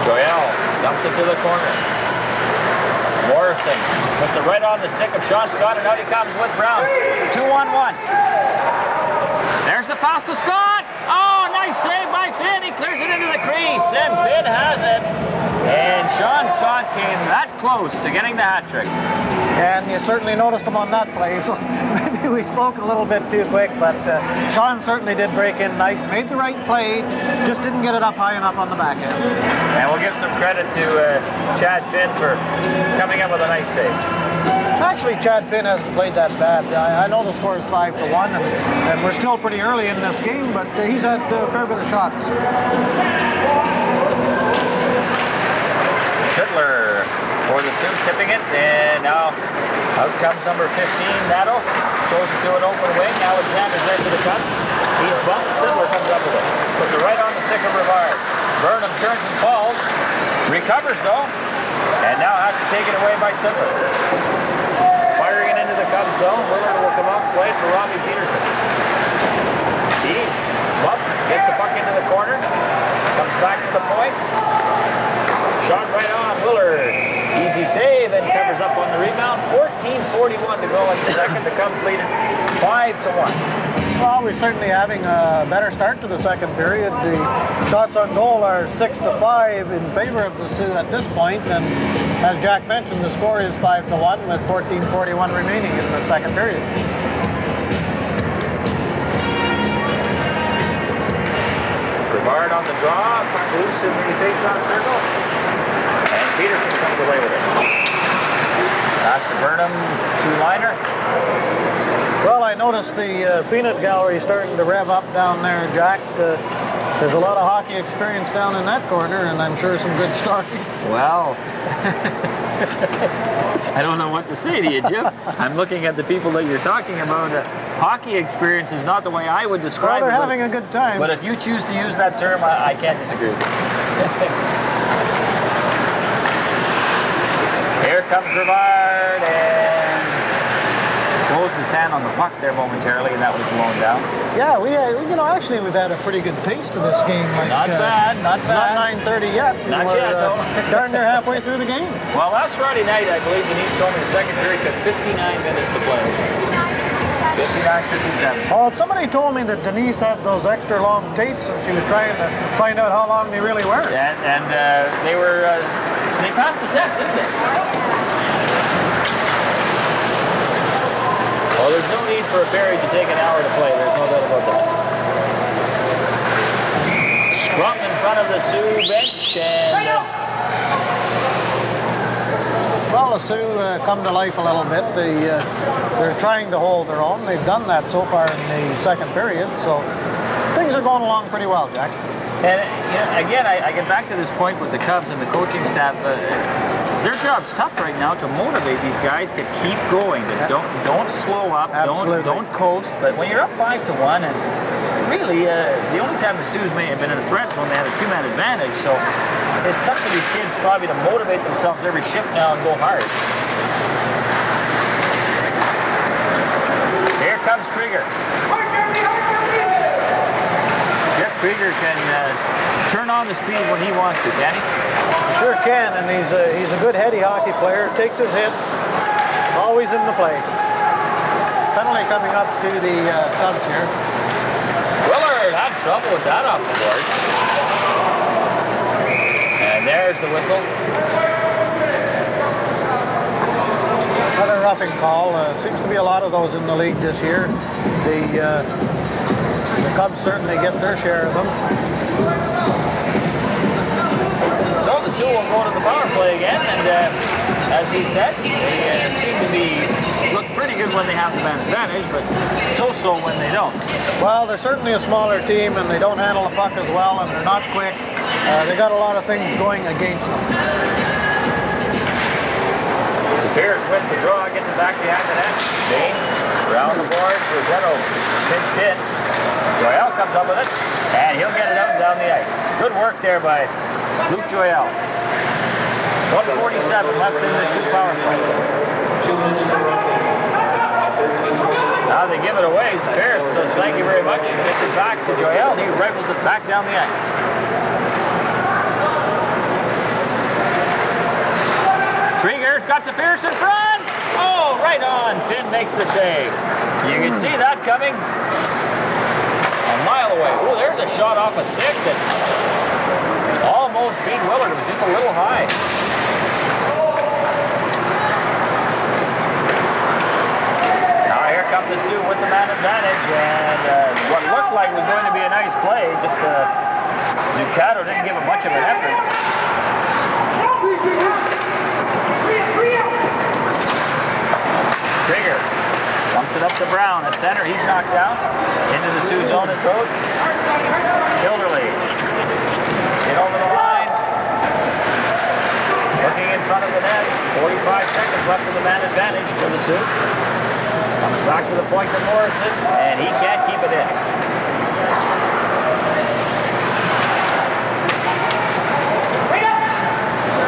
Joel dumps it to the corner. Morrison puts it right on the stick of Sean Scott, and out he comes with Brown. 2-on-1. There's the pass to Scott. Oh, nice save by Finn. He clears it into the crease, and Finn has it. And Sean Scott came that close to getting the hat trick. And you certainly noticed him on that play, so maybe we spoke a little bit too quick, but Sean certainly did break in nice, made the right play, just didn't get it up high enough on the back end. And we'll give some credit to Chad Finn for coming up with a nice save. Actually, Chad Finn hasn't played that bad. I know the score is 5-1, and we're still pretty early in this game, but he's had a fair bit of shots. Sittler for the Sioux, tipping it, and now out comes number 15, Nato. Throws it to an open wing. Alexander's there to the Cubs. He's bumped. Sittler comes up with it. Puts it right on the stick of Rivard. Burnham turns and falls. Recovers, though, and now has to take it away by Sittler. Firing it into the Cubs zone. Willard will come up, play it for Robbie Peterson. He's bumped, gets the puck into the corner, comes back to the point. Shot right on Willard. Easy save and covers up on the rebound. 14:41 to go in the second. The Cubs lead it 5-1. Well, we're certainly having a better start to the second period. The shots on goal are 6-5 in favor of the Sioux at this point, and as Jack mentioned, the score is 5-1 with 14:41 remaining in the second period. Brevard on the draw, loose in the face-off circle, and Peterson comes away with it. Pass to Burnham, two-liner. Well, I noticed the peanut gallery starting to rev up down there, Jack. There's a lot of hockey experience down in that corner, and I'm sure some good stories. Well, I don't know what to say to you, Jim. I'm looking at the people that you're talking about. Hockey experience is not the way I would describe it. Well, they're having a good time. But if you choose to use that term, I can't disagree with you. Here comes Brevard, and closed his hand on the puck there momentarily, and that was blown down. Yeah, actually we've had a pretty good pace to this game. Like, not bad. Not 9:30 yet. Not yet, though. Darn near halfway through the game. Well, last Friday night, I believe Denise told me the second period took 59 minutes to play. 59-57. Oh, somebody told me that Denise had those extra long tapes, and she was trying to find out how long they really were. And they were, they passed the test, didn't they? Well, there's no need for a period to take an hour to play. There's no doubt about that. Scrum in front of the Sioux bench, and well, the Sioux come to life a little bit. They're trying to hold their own. They've done that so far in the second period, so things are going along pretty well, Jack. And again, I get back to this point with the Cubs and the coaching staff. Their job's tough right now to motivate these guys to keep going. To don't slow up. Don't coast. But when you're up 5-1, and really the only time the Sioux may have been in a threat when they had a two-man advantage. So it's tough for these kids probably to motivate themselves every shift now and go hard. Here comes Krieger. Jeff Krieger can turn on the speed when he wants to, can he? He sure can, and he's a good heady hockey player. Takes his hits, always in the play. Penalty coming up to the Cubs here. Willard had trouble with that off the board. And there's the whistle. Another roughing call. Seems to be a lot of those in the league this year. The Cubs certainly get their share of them. So the Sioux will go to the power play again, and as we said, they seem to look pretty good when they have the man advantage, but so-so when they don't. Well, they're certainly a smaller team, and they don't handle the puck as well, and they're not quick. They got a lot of things going against them. Pierce wins the draw, gets it back behind the net. Bain around the board. Rossetto pinched in. Joyal comes up with it, and he'll get it up and down the ice. Good work there by Luke Joyal. 1:47 left in the Sioux power play. Now they give it away. Pierce says thank you very much. Gets it back to Joyal. He rifles it back down the ice. Krieger's got Pierce in front. Oh, right on. Finn makes the save. You can see that coming a mile away. Oh, there's a shot off a stick that almost beat Willard. It was just a little high. Now here comes the Sioux with the man advantage, and what looked like was going to be a nice play. Just Zuccato didn't give him much of an effort. Krieger bumps it up to Brown at center. He's knocked down. Into the Sioux zone it goes. Gilderly. Get over the line. Looking in front of the net. 45 seconds left of the man advantage for the Sioux. Comes back to the point to Morrison, and he can't keep it in.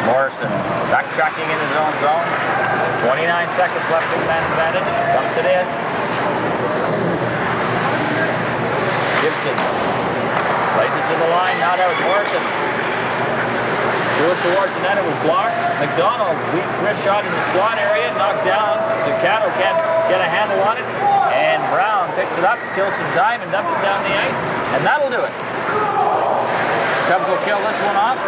Morrison backtracking in his own zone. 29 seconds left in man advantage. Dumps it in. Gibson plays it to the line. Not out. Morrison. Threw it towards the net. It was blocked. McDonald, weak wrist shot in the slot area, knocked down. Zuccato can't get a handle on it. And Brown picks it up, kills some time, and dumps it down the ice. And that'll do it. Cubs will kill this one off.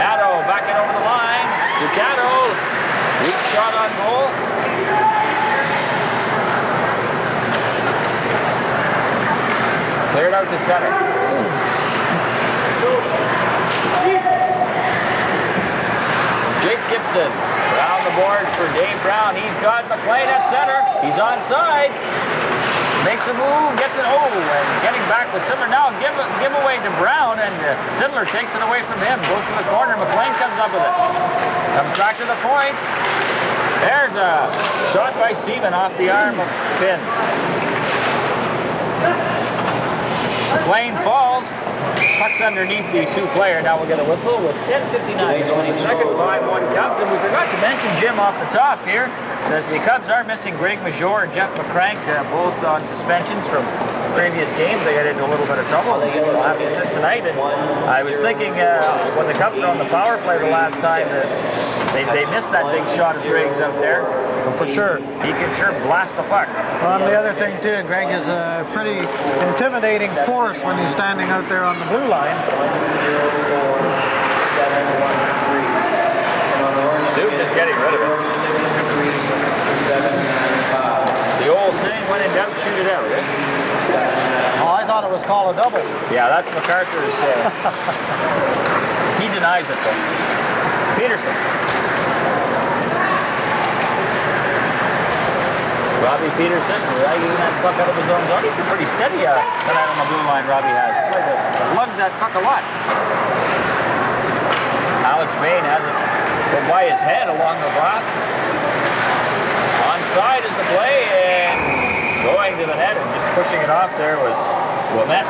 Nadeau backing over the line. Zuccato, weak shot on goal. Cleared out to center. Jake Gibson around the board for Dave Brown. He's got McLean at center. He's onside. Makes a move, gets it, and getting back with Sidler now. Give away to Brown, and Sidler takes it away from him. Goes to the corner. McLean comes up with it. Comes back to the point. There's a shot by Seaman off the arm of Finn. McLean falls. Puck's underneath the Sioux player. Now we'll get a whistle with 10:59 22nd, 5-1 Cubs. And we forgot to mention, Jim, off the top here, that the Cubs are missing Greg Major and Jeff McCrank, both on suspensions from previous games. They got into a little bit of trouble. They'll have to sit tonight. And I was thinking when the Cubs were on the power play the last time, that they missed that big shot of Griggs out there. Well, for sure. He can sure blast the puck. Well, and the other thing, too, Greg is a pretty intimidating force when he's standing out there on the blue line. Sioux just getting rid of it. The old saying, when in doubt, shoot it out, eh? Oh, I thought it was called a double. Yeah, that's MacArthur's. He denies it, though. Peterson. Robbie Peterson, dragging that puck out of his own zone. He's been pretty steady tonight on the blue line, Robbie has. Lugged that puck a lot. Alex Bain has it go by his head along the glass. Onside is the play, and going to the net and just pushing it off there was Ouimet.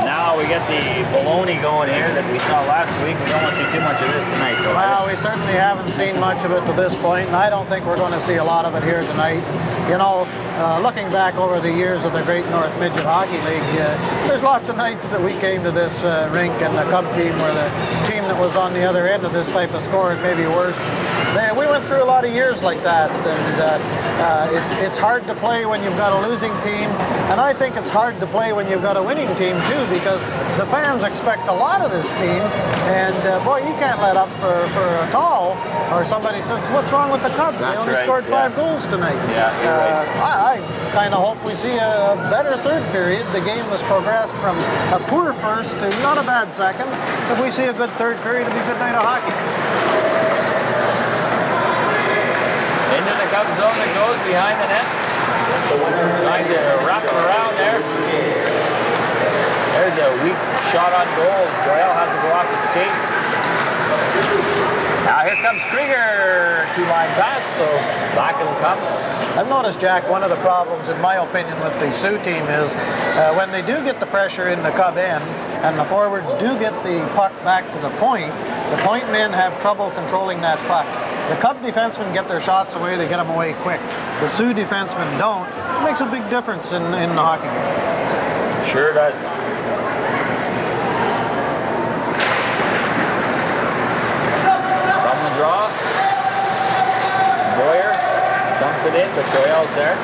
Now we get the baloney going here that we saw last week. We don't want to see too much of this tonight, though. Well, we certainly haven't seen much of it to this point, and I don't think we're going to see a lot of it here tonight. You know, looking back over the years of the Great North Midget Hockey League, there's lots of nights that we came to this rink and the Cub team where the team that was on the other end of this type of score is maybe worse. We went through a lot of years like that, and it's hard to play when you've got a losing team, and I think it's hard to play when you've got a winning team too, because the fans expect a lot of this team, and boy, you can't let up for a call, or somebody says, what's wrong with the Cubs? They only scored 5 goals tonight. Yeah, you're right. I kind of hope we see a better third period. The game has progressed from a poor first to not a bad second. If we see a good third period, it'll be a good night of hockey. Into the Cubs zone that goes behind the net. Trying to wrap it around there. There's a weak shot on goal. Joel has to go off his skate. Now here comes Krieger. 2-line pass, so back it'll come. I've noticed, Jack, one of the problems, in my opinion, with the Sioux team is when they do get the pressure in the Cub end and the forwards do get the puck back to the point men have trouble controlling that puck. The Cub defensemen get their shots away, they get them away quick. The Sioux defensemen don't. It makes a big difference in the hockey game. Sure does. From the draw, Boyer dumps it in, but Joel's there.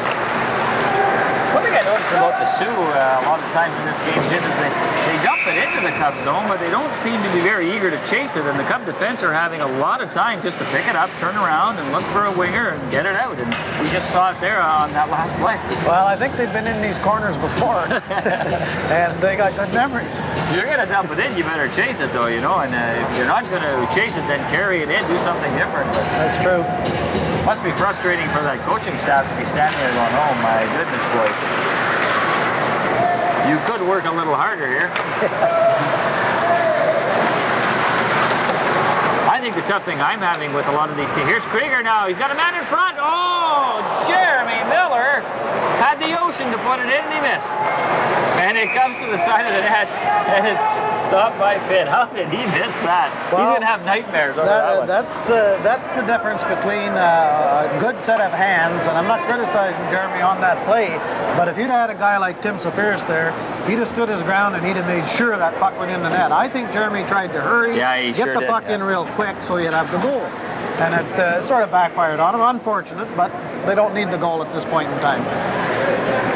One thing I noticed about the Sioux a lot of times in this game, Jim, is they dump it into the Cub zone, but they don't seem to be very eager to chase it, and the Cub defense are having a lot of time just to pick it up, turn around, and look for a winger and get it out, and we just saw it there on that last play. Well, I think they've been in these corners before, and they got good memories. If you're going to dump it in, you better chase it, though, you know, and if you're not going to chase it, then carry it in, do something different. But that's true. Must be frustrating for that coaching staff to be standing there going, oh my goodness, boys. You could work a little harder here. I think the tough thing I'm having with a lot of these teams, here's Krieger now, he's got a man in front. Oh, Jeremy Miller Had the ocean to put it in, and he missed. And it comes to the side of the net, and it's stopped by Finn. How did he miss that? Well, he's going to have nightmares over that one. That's the difference between a good set of hands, and I'm not criticizing Jeremy on that play, but if you'd had a guy like Tim Safiris there, he'd have stood his ground and he'd have made sure that puck went in the net. I think Jeremy tried to hurry, get the puck in real quick so he'd have the goal. And it sort of backfired on him. Unfortunate, but they don't need the goal at this point in time.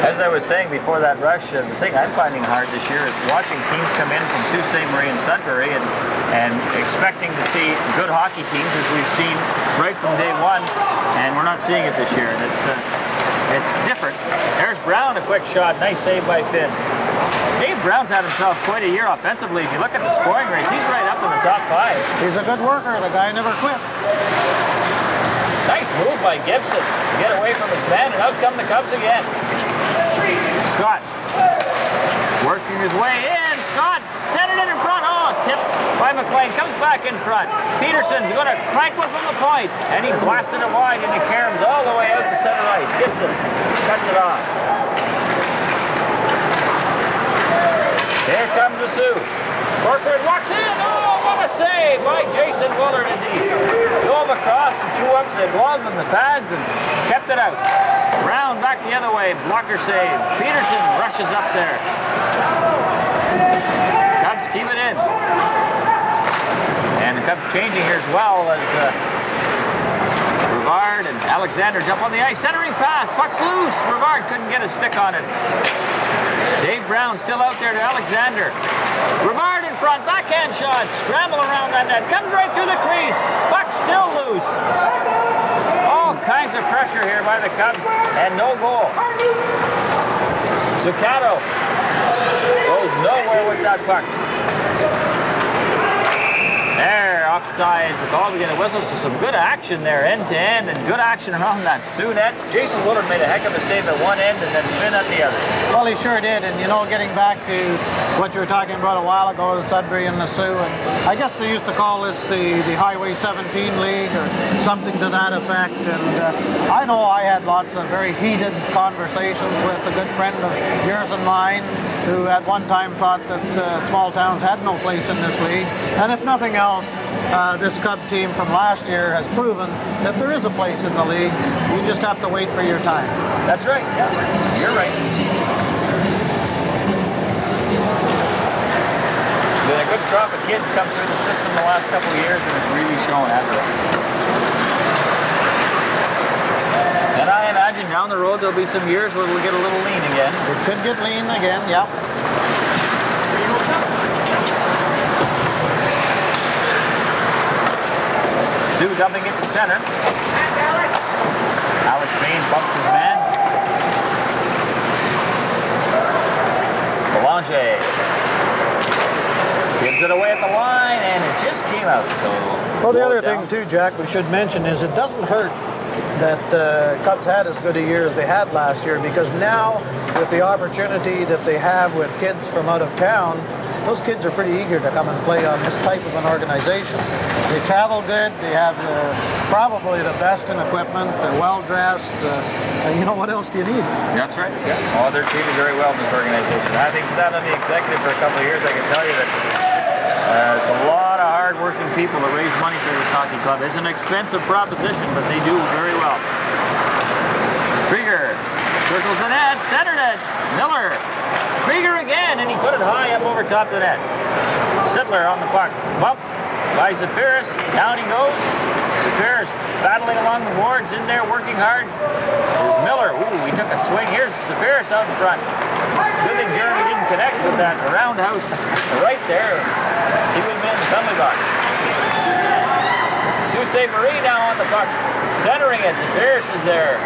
As I was saying before that rush, the thing I'm finding hard this year is watching teams come in from Sault Ste. Marie and Sudbury and expecting to see good hockey teams as we've seen right from day one, and we're not seeing it this year, and it's different. There's Brown, a quick shot, nice save by Finn. Dave Brown's had himself quite a year offensively. If you look at the scoring race, he's right up in the top 5. He's a good worker. The guy never quits. Nice move by Gibson to get away from his man, and out come the Cubs again. Scott working his way in. Scott sent it in front. Oh, tipped by McLean. Comes back in front. Peterson's going to crank one from the point, and he blasted it wide into Cairns all the way out to center ice. Gibson cuts it off. Here comes the Sioux. Corcoran walks in. Oh, what a save by Jason Willard as he dove across and threw up the glove and the pads and kept it out. Brown back the other way. Blocker save. Peterson rushes up there. Cubs keep it in. And the Cubs changing here as well as Rivard and Alexander jump on the ice. Centering pass. Puck's loose. Rivard couldn't get a stick on it. Dave Brown still out there to Alexander. Rivard in front, backhand shot, scramble around that net, comes right through the crease. Puck still loose. All kinds of pressure here by the Cubs, and no goal. Zuccato goes nowhere with that puck. There, offsides with all we get a whistle, so some good action there, end to end, and good action around that Sioux net. Jason Willard made a heck of a save at one end and then Finn at the other. Well, he sure did, and you know, getting back to what you were talking about a while ago, the Sudbury and the Sioux, and I guess they used to call this the Highway 17 League or something to that effect, and I know I had lots of very heated conversations with a good friend of yours and mine who at one time thought that small towns had no place in this league, and if nothing else, this Cub team from last year has proven that there is a place in the league. You just have to wait for your time. That's right. Yeah, you're right. Been a good crop of kids come through the system the last couple of years, and it's really shown, hasn't it? And I imagine down the road there'll be some years where we'll get a little lean again. It could get lean again, yeah. Sioux dumping it to center. Alex Bain bumps his man. Belanger gives it away at the line, and it just came out. So well, the other thing too, Jack, we should mention is it doesn't hurt that Cubs had as good a year as they had last year, because now with the opportunity that they have with kids from out of town, those kids are pretty eager to come and play on this type of an organization. They travel good, they have probably the best in equipment, they're well-dressed, you know, what else do you need? That's right. Yeah. Oh, they're treated very well in this organization. Having sat on the executive for a couple of years, I can tell you that it's a lot of hard-working people that raise money for this hockey club. It's an expensive proposition, but they do very well. Krieger circles the net, centered it, Miller. Krieger again, and he put it high up over top of the net. Sittler on the puck. Bump by Zafiris. Down he goes. Zafiris battling along the boards, in there working hard. There's Miller. Ooh, he took a swing. Here's Zafiris out in front. Good thing Jeremy didn't connect with that roundhouse right there. He would have been in the penalty box. Sault Ste. Marie now on the puck. Centering it. Zafiris is there.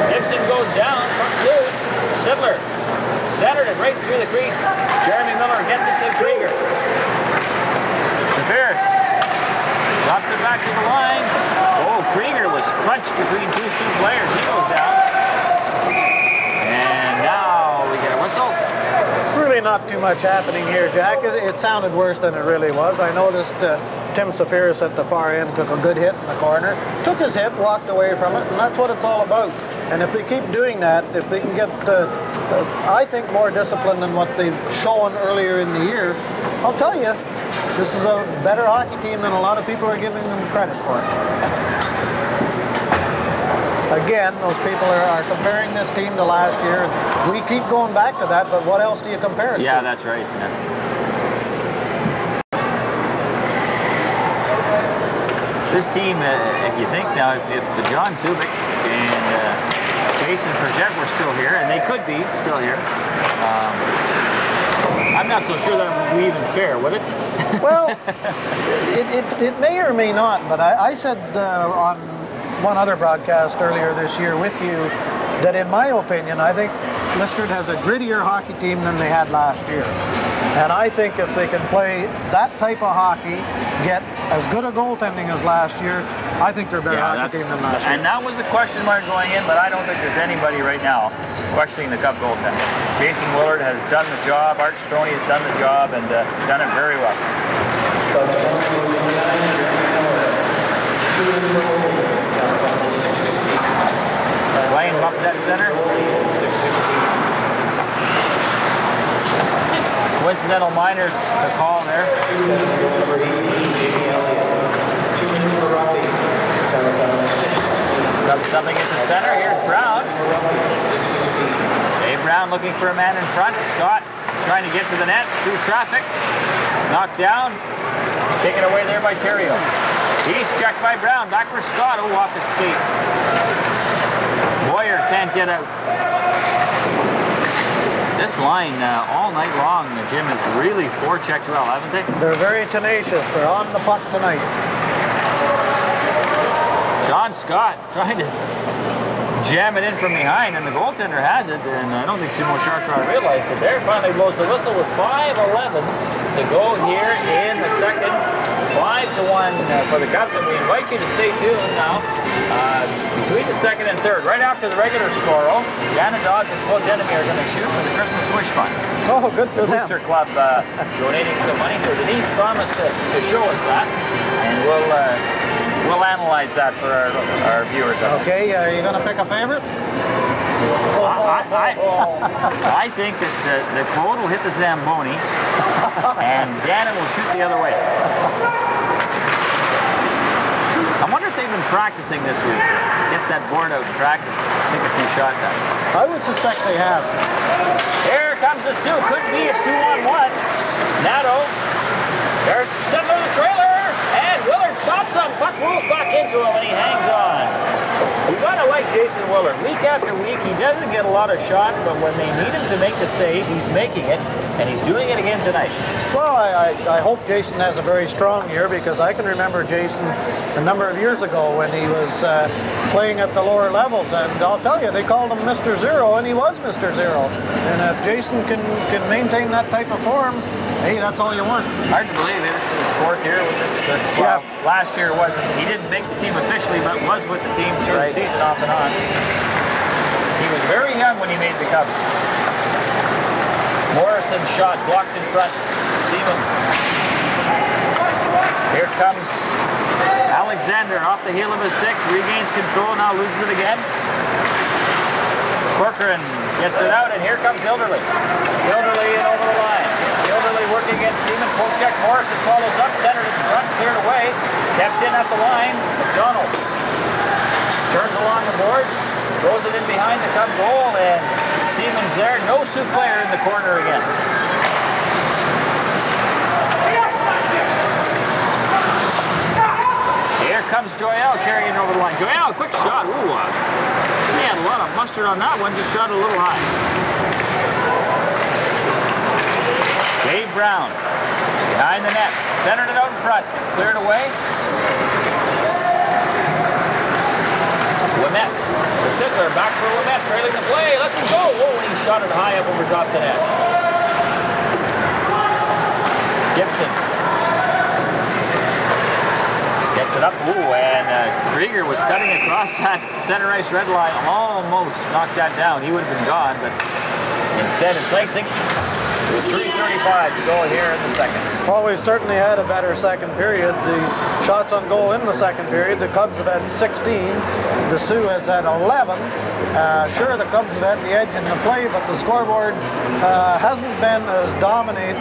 Gibson goes down, puck's loose. Sittler centered it right through the crease. Jeremy Miller gets it to Krieger. Zafiris drops it back to the line. Oh, Krieger was crunched between two Sioux players. He goes down. And now we get a whistle. Really not too much happening here, Jack. It sounded worse than it really was. I noticed Tim Safiris at the far end took a good hit in the corner, took his hit, walked away from it, and that's what it's all about. And if they keep doing that, if they can get, I think, more discipline than what they've shown earlier in the year, I'll tell you, this is a better hockey team than a lot of people are giving them credit for. Again, those people are comparing this team to last year, and we keep going back to that, but what else do you compare it to? Yeah, that's right. Yeah. This team, if you think now, if John Zubik and Jason Project were still here, and they could be still here, I'm not so sure that would be even fair, would it? Well, it may or may not, but I said on one other broadcast earlier this year with you that in my opinion, I think Liskeard has a grittier hockey team than they had last year. And I think if they can play that type of hockey, get as good a goaltending as last year, I think they're a better hockey team than last year. And that was the question mark going in, but I don't think there's anybody right now questioning the Cup goaltending. Jason Willard has done the job, Art Stroney has done the job, and done it very well. Lane bumped that center. Coincidental minors the call there. Something into center. Here's Brown. Dave Brown looking for a man in front. Scott trying to get to the net through traffic. Knocked down. Taken away there by Terrio. He's checked by Brown. Back for Scott. Oh, off his skate. Boyer can't get out. This line all night long, Jim, has really forechecked well, haven't they? They're very tenacious. They're on the puck tonight. John Scott trying to jam it in from behind, and the goaltender has it, and I don't think Simon Chartrand realized it there. Finally blows the whistle with 5:11 to go here in the second. 5-1 for the Cubs, and we invite you to stay tuned now between the second and third. Right after the regular score, Shannon Dodge and Claude Denemy are going to shoot for the Christmas Wish Fund. Oh, good for them. The Booster Club donating some money, so Denise promised to show us that, and we'll analyze that for our viewers. Okay, are you going to pick a favorite? I think that the Claude will hit the Zamboni, and Gannon will shoot the other way. I wonder if they've been practicing this week. Get that board out and practice. Take a few shots at it. I would suspect they have. Here comes the Sioux. Could be a 2-on-1. Nato. There's setting on the trailer. And Willard stops him. Puck moves back into him, and he hangs on. We gotta like Jason Willard. Week after week, he doesn't get a lot of shots, but when they need him to make the save, he's making it, and he's doing it again tonight. Well, I hope Jason has a very strong year, because I can remember Jason a number of years ago when he was playing at the lower levels, and I'll tell you, they called him Mr. Zero, and he was Mr. Zero. And if Jason can maintain that type of form, hey, that's all you want. Hard to believe it. It's his fourth year with this. Well, last year wasn't. He didn't make the team officially, but was with the team through the season off and on. He was very young when he made the Cubs. Morrison shot blocked in front. Seaman. Here comes Alexander off the heel of his stick. Regains control. Now loses it again. Corcoran gets it out, and here comes Hilderly. Hilderly in over the line. Hilderly working against Seaman. Poke check. Morrison follows up. Centered in front. Cleared away. Kept in at the line. McDonald turns along the boards. Throws it in behind the Cub goal, and Seaman's there. No Sioux player in the corner again. Here comes Joel carrying over the line. Joel, quick shot. Ooh, he had a lot of mustard on that one. Just shot a little high. Dave Brown behind the net. Centered it out in front. Cleared away. Ouimet. The Sittler back for Ouimet. Trailing the play. Let's him go. Oh, and he shot it high up over top the net. Gibson. Gets it up. Ooh, and Krieger was cutting across that center ice red line. Almost knocked that down. He would have been gone, but instead it's icing. With 3:35 to go here in the second. Well, we've certainly had a better second period. The shots on goal in the second period, the Cubs have had 16. The Sioux has had 11. Sure, the Cubs have had the edge in the play, but the scoreboard hasn't been as dominant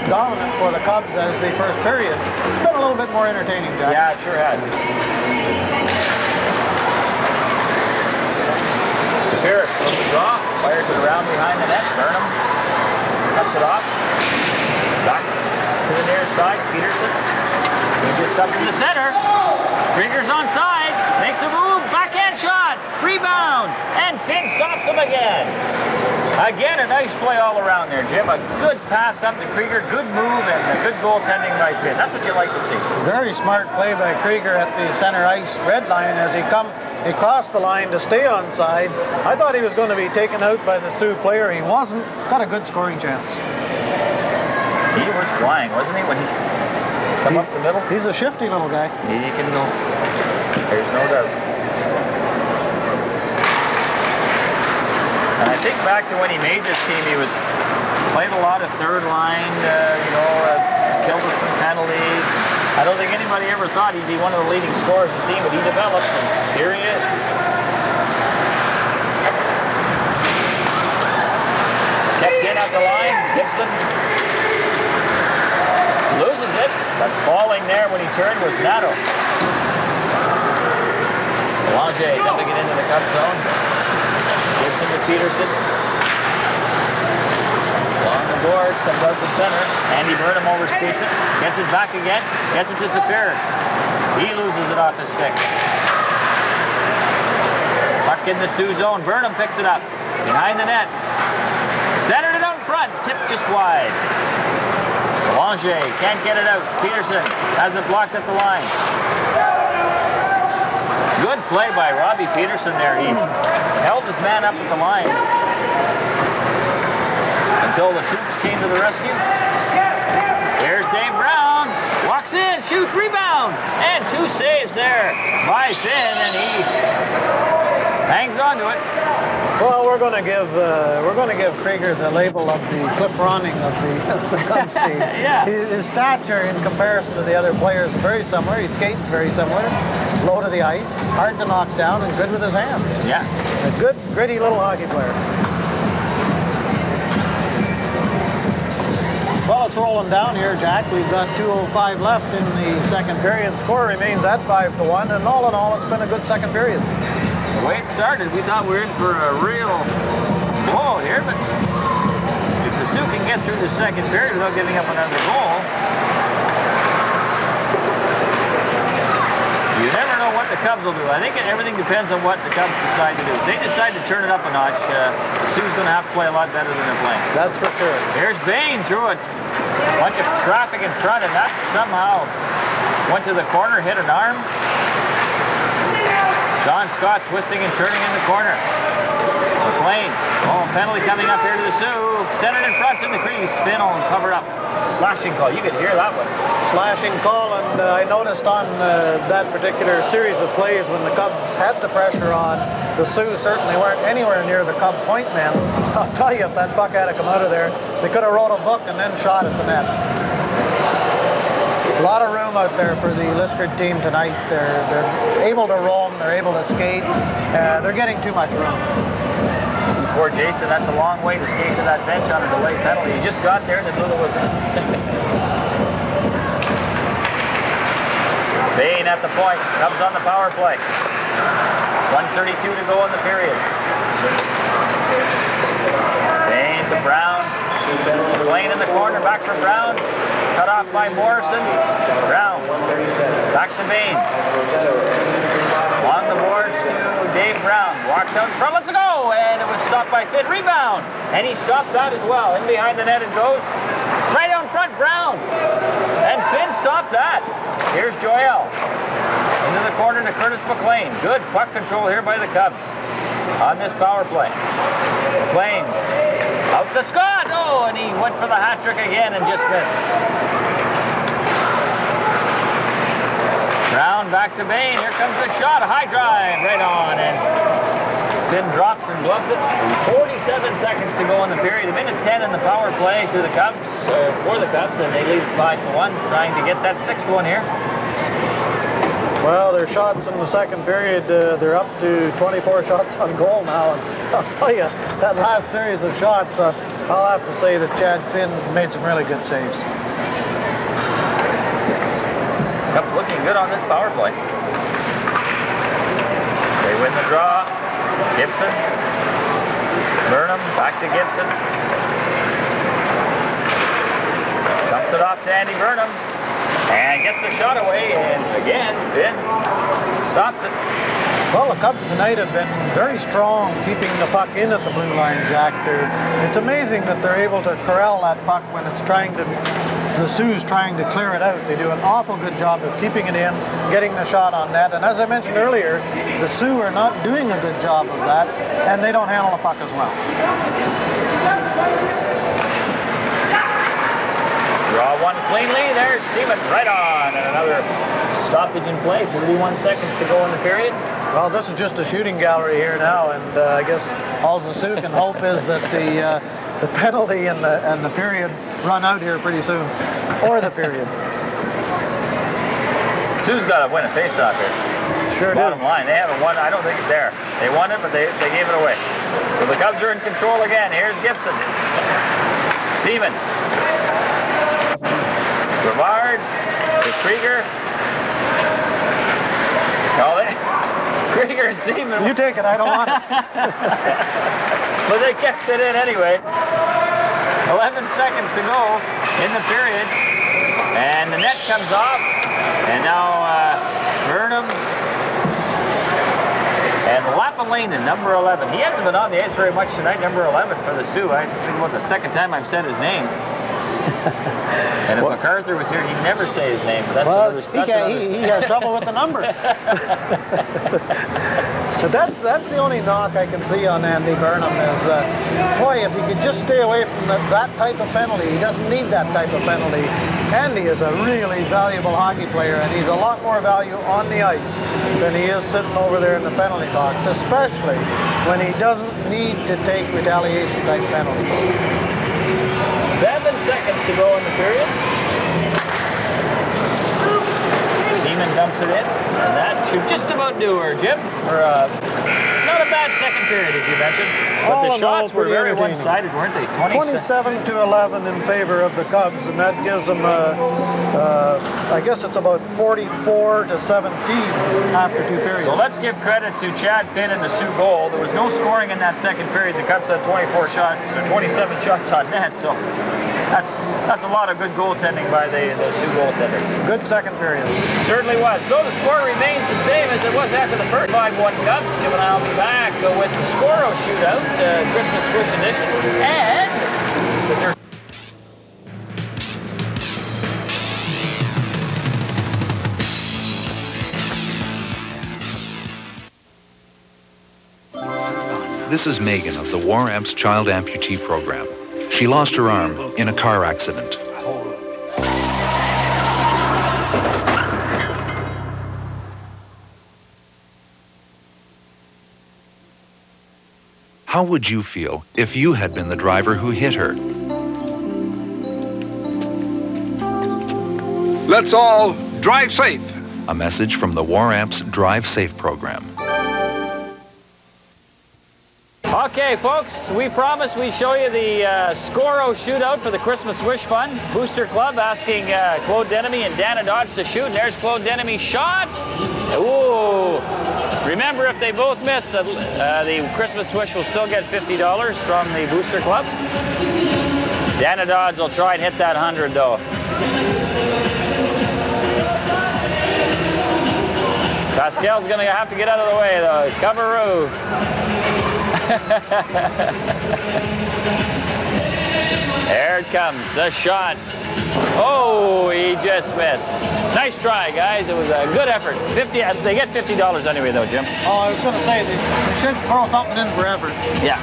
for the Cubs as the first period. It's been a little bit more entertaining, Jack. Yeah, it sure has. Spears from the draw, fires it around behind the net. Burnham cuts it off. Back to the near side. Peterson. He just up in the center. Krieger's onside. Makes a move. Backhand shot. Rebound. And Finn stops him again. Again, a nice play all around there, Jim. A good pass up to Krieger. Good move and a good goaltending by Finn. That's what you like to see. Very smart play by Krieger at the center ice red line as he crossed the line to stay onside. I thought he was going to be taken out by the Sioux player. He wasn't. Got a good scoring chance. He was flying, wasn't he, when he's come up the middle? He's a shifty little guy. He can go. There's no doubt. And I think back to when he made this team, he was played a lot of third line, killed with some penalties. I don't think anybody ever thought he'd be one of the leading scorers of the team, but he developed, and here he is. Kept in at the line. Gibson loses it, but falling there when he turned was Nato. Belanger dumping it into the cut zone. Gibson to Peterson. Along the boards, comes out the center. Andy Burnham overskates it. Gets it back again. Gets it to Spears. He loses it off his stick. Puck in the Sioux zone. Burnham picks it up. Behind the net. Centered it out front. Tipped just wide. Belanger can't get it out. Peterson has it blocked at the line. Good play by Robbie Peterson there. He held his man up at the line until the troops came to the rescue. There's Dave Brown. Walks in, shoots, rebound, and 2 saves there by Finn, and he hangs on to it. Well, we're going to give Krieger the label of the Clip Ronning of the Cubs team. Yeah. His stature in comparison to the other players is very similar. He skates very similar. Low to the ice, hard to knock down, and good with his hands. Yeah. A good, gritty little hockey player. Well, it's rolling down here, Jack. We've got 2:05 left in the second period. Score remains at 5-1, and all in all, it's been a good second period. The way it started, we thought we were in for a real blow here, but if the Sioux can get through the second period without giving up another goal, you never know what the Cubs will do. I think everything depends on what the Cubs decide to do. If they decide to turn it up a notch, the Sioux's going to have to play a lot better than they're playing. That's for sure. Here's Bain through it. A bunch of traffic in front, and that somehow went to the corner, hit an arm. John Scott twisting and turning in the corner. McLean. Oh, penalty coming up here to the Sioux. Centered in front in the crease. Finn will cover up. Slashing call. You could hear that one. Slashing call, and I noticed on that particular series of plays when the Cubs had the pressure on, the Sioux certainly weren't anywhere near the Cub point man. I'll tell you, if that puck had to come out of there, they could have wrote a book and then shot at the net. A lot of room out there for the Liskeard team tonight. They're able to roam, they're able to skate. They're getting too much room. Poor Jason, that's a long way to skate to that bench on a delayed penalty. He just got there and the little was in. Bain at the point, Cubs on the power play. 1:32 to go in the period. Bain to Brown. McLean in the corner, back for Brown. Cut off by Morrison. Brown. Back to Bain. Along the boards to Dave Brown. Walks out in front. Let's go! And it was stopped by Finn. Rebound. And he stopped that as well. In behind the net it goes. Right out in front, Brown. And Finn stopped that. Here's Joel. Into the corner to Curtis McLean. Good puck control here by the Cubs on this power play. McLean out to Scott. Oh, and he went for the hat trick again and just missed. Brown back to Bain. Here comes the shot. A high drive right on. And Finn drops and gloves it. 47 seconds to go in the period. A minute 10 in the power play to the Cubs, for the Cubs, and they lead 5-1, trying to get that 6th one here. Well, their shots in the second period, they're up to 24 shots on goal now. And I'll tell you, that last series of shots, I'll have to say that Chad Finn made some really good saves. Cubs looking good on this power play. They win the draw. Gibson. Burnham, back to Gibson. Dumps it off to Andy Burnham. And gets the shot away, and again, Finn stops it. Well, the Cubs tonight have been very strong keeping the puck in at the blue line, Jack. It's amazing that they're able to corral that puck when it's trying to, the Sioux's trying to clear it out. They do an awful good job of keeping it in, getting the shot on net. And as I mentioned earlier, the Sioux are not doing a good job of that, and they don't handle the puck as well. Draw one cleanly. There's Seaman right on. And another stoppage in play. 31 seconds to go in the period. Well, this is just a shooting gallery here now, and I guess all the Sioux can hope is that the penalty and the period run out here pretty soon, or the period. Sioux's got to win a face-off here. Sure do. Bottom line, they haven't won. I don't think it's there. They won it, but they gave it away. So the Cubs are in control again. Here's Gibson. Seaman. Brevard to Krieger. Call it. Krieger and Seaman. You take it, I don't want it. But they kept it in anyway. 11 seconds to go in the period. And the net comes off. And now Burnham and Lapalina, number 11. He hasn't been on the ice very much tonight, number 11 for the Sioux. I think about the second time I've said his name. And if MacArthur was here, he'd never say his name. But that's he has trouble with the number. But that's the only knock I can see on Andy Burnham is, boy, if he could just stay away from that type of penalty. He doesn't need that type of penalty. Andy is a really valuable hockey player, and he's a lot more value on the ice than he is sitting over there in the penalty box, especially when he doesn't need to take retaliation-type penalties. 7 seconds to go in the period. Seaman dumps it in, and that should just about do her, Jim. For not a bad second period, as you mentioned. But the shots were very one-sided, weren't they? 27-11 in favor of the Cubs, and that gives them, I guess it's about 44-17 after 2 periods. So let's give credit to Chad Finn and the Sioux goal. There was no scoring in that second period. The Cubs had 24 shots, or 27 shots on net, so that's a lot of good goaltending by the Sioux goaltender. Good second period. Certainly was. So the score remains the same as it was after the first 5-1 Cubs. Jim and I will be back with the Scoro Shootout, Christmas Swish edition, and This is Megan of the War Amps Child Amputee Program. She lost her arm in a car accident. How would you feel if you had been the driver who hit her? Let's all drive safe. A message from the War Amps Drive Safe program. Okay, folks, we promised we'd show you the Scoro Shootout for the Christmas Wish Fund. Booster Club asking Claude Denemy and Dana Dodge to shoot, and there's Claude Denemy's shot. Ooh. Remember, if they both miss, the Christmas Wish will still get $50 from the Booster Club. Dana Dodge will try and hit that 100, though. Pascal's going to have to get out of the way, though. Coveroo. There it comes, the shot. Oh, he just missed. Nice try, guys. It was a good effort. They get $50 anyway, though, Jim. Oh, I was going to say, they should throw something in for effort. Yeah.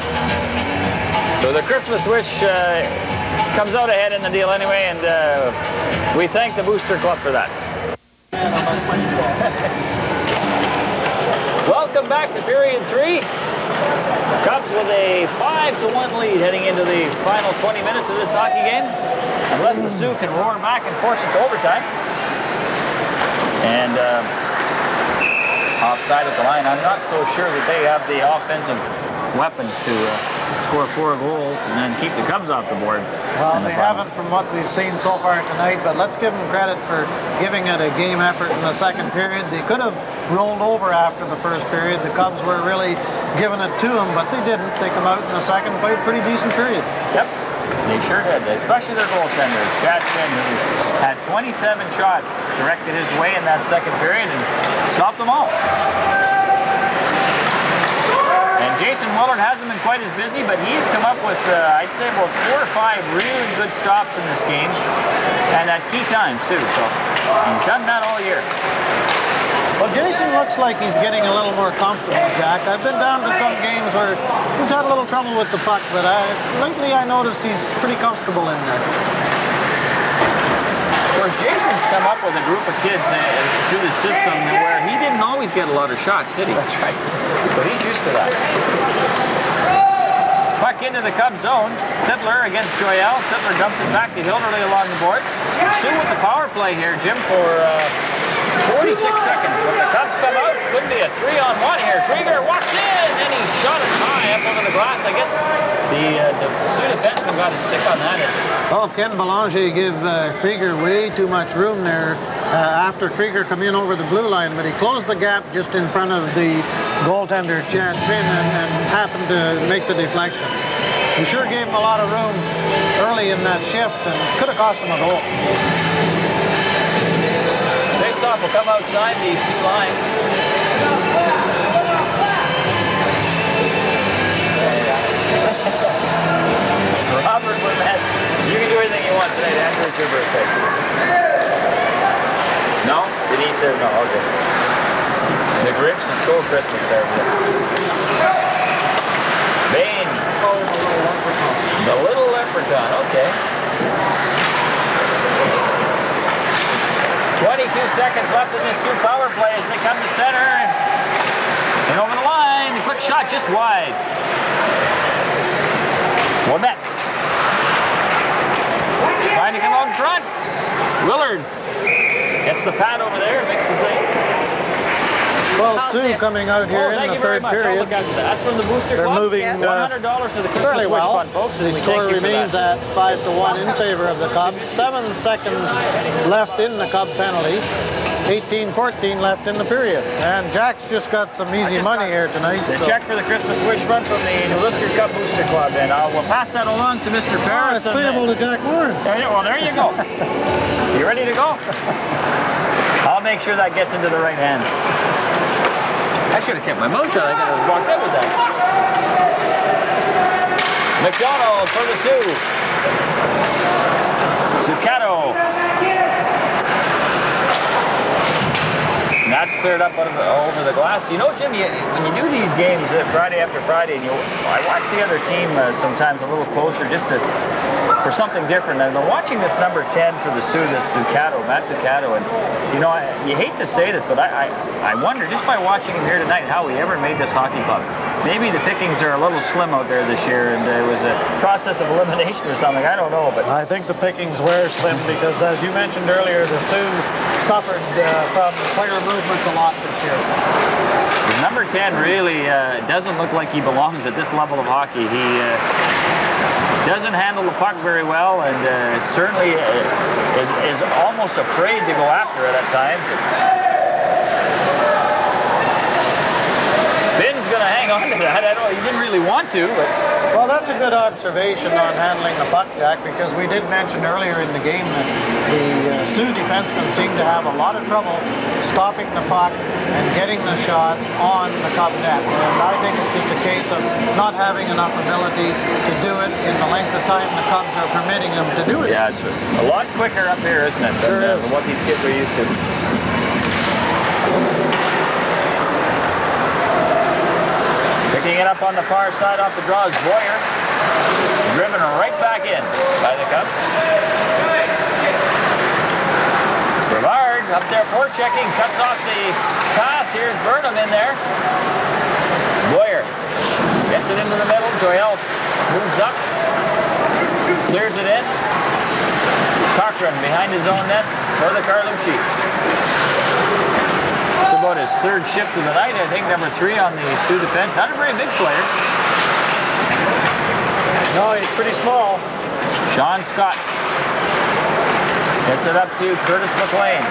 So the Christmas Wish comes out ahead in the deal anyway, and we thank the Booster Club for that. Welcome back to period 3. Cubs with a 5-1 lead heading into the final 20 minutes of this hockey game. Unless the Sioux can roar back and force it to overtime. And offside at the line. I'm not so sure that they have the offensive weapons to score 4 goals and then keep the Cubs off the board. Well, they haven't from what we've seen so far tonight, but let's give them credit for giving it a game effort in the second period. They could have rolled over after the first period. The Cubs were really giving it to them, but they didn't. They come out in the second, played a pretty decent period. Yep, they sure did, especially their goaltender, Chad Finn, who had 27 shots directed his way in that second period and stopped them all. And Jason Willard hasn't been quite as busy, but he's come up with, I'd say, about 4 or 5 really good stops in this game, and at key times, too. So he's done that all year. Well, Jason looks like he's getting a little more comfortable, Jack. I've been down to some games where he's had a little trouble with the puck, but lately I notice he's pretty comfortable in there. Of course, Jason's come up with a group of kids through the system where he didn't always get a lot of shots, did he? That's right. But he's used to that. Puck into the Cubs zone. Sittler against Joyelle. Sittler dumps it back to Hilderly along the board. Sioux with the power play here, Jim, for 46 seconds. When the Cubs come out, could be a 3-on-1 here. Krieger walks in, and he shot it high up over the glass. I guess the Sioux defenseman got a stick on that. Oh, Ken Belanger gave Krieger way too much room there after Krieger come in over the blue line, but he closed the gap just in front of the goaltender, Chad Finn, and happened to make the deflection. He sure gave him a lot of room early in that shift and could have cost him a goal. Face-off will come outside the Sioux line. Robert Burnett, you can do anything you want tonight. Andrew, it's your birthday. No? Denise says no. Okay. The Grinch and School Christmas service. Bain. The little leprechaun. Okay. 22 seconds left in this Sioux power play as they come to center and over the line. A quick shot just wide. Womet. Trying to come out in front. Willard gets the pad over there and makes the save. Well, Sioux coming out here in the third period. That's from the booster They're club. moving $100 to the Christmas fairly well. Wish Fund, folks. The score remains at 5-1 in favor of the Cubs. 7 seconds left in the Cub penalty. 18-14 left in the period. And Jack's just got some easy money here tonight. The check for the Christmas Wish Fund from the Liskeard Cup Booster Club. And we'll pass that along to Mr. Ferris. It's payable to Jack Warren. Well, there you go. You ready to go? I'll make sure that gets into the right hands. I should have kept my mouth shut. I could have walked up with that. McDonald for the Sioux. Zuccato. That's cleared up over the glass. You know, Jim, when you do these games Friday after Friday, and I watch the other team sometimes a little closer just for something different. And I'm watching this number 10 for the Sioux, this Zuccato, Matt Zuccato, and you know, you hate to say this, but I wonder, just by watching him here tonight, how he ever made this hockey club. Maybe the pickings are a little slim out there this year, and it was a process of elimination or something. I don't know, but I think the pickings were slim because, as you mentioned earlier, the Sioux suffered from player movements a lot this year. Number 10 really doesn't look like he belongs at this level of hockey. He doesn't handle the puck very well, and certainly is almost afraid to go after it at times. Finn's going to hang on to that. I don't. He didn't really want to, but. Well, that's a good observation on handling the puck, Jack, because we did mention earlier in the game that the Sioux defensemen seem to have a lot of trouble stopping the puck and getting the shot on the Cub net. And I think it's just a case of not having enough ability to do it in the length of time the Cubs are permitting them to do it. Yeah, it's a lot quicker up here, isn't it? Sure is. Than what these kids are used to. Picking it up on the far side off the draw is Boyer. It's driven right back in by the Cubs. Brevard up there forechecking, cuts off the pass. Here's Burnham in there. Boyer gets it into the middle. Doyle moves up, clears it in. Cochran behind his own net for the Carlucci. It's about his third shift of the night. I think number 3 on the Sioux defense. Not a very big player. No, he's pretty small. Sean Scott gets it up to Curtis McLean.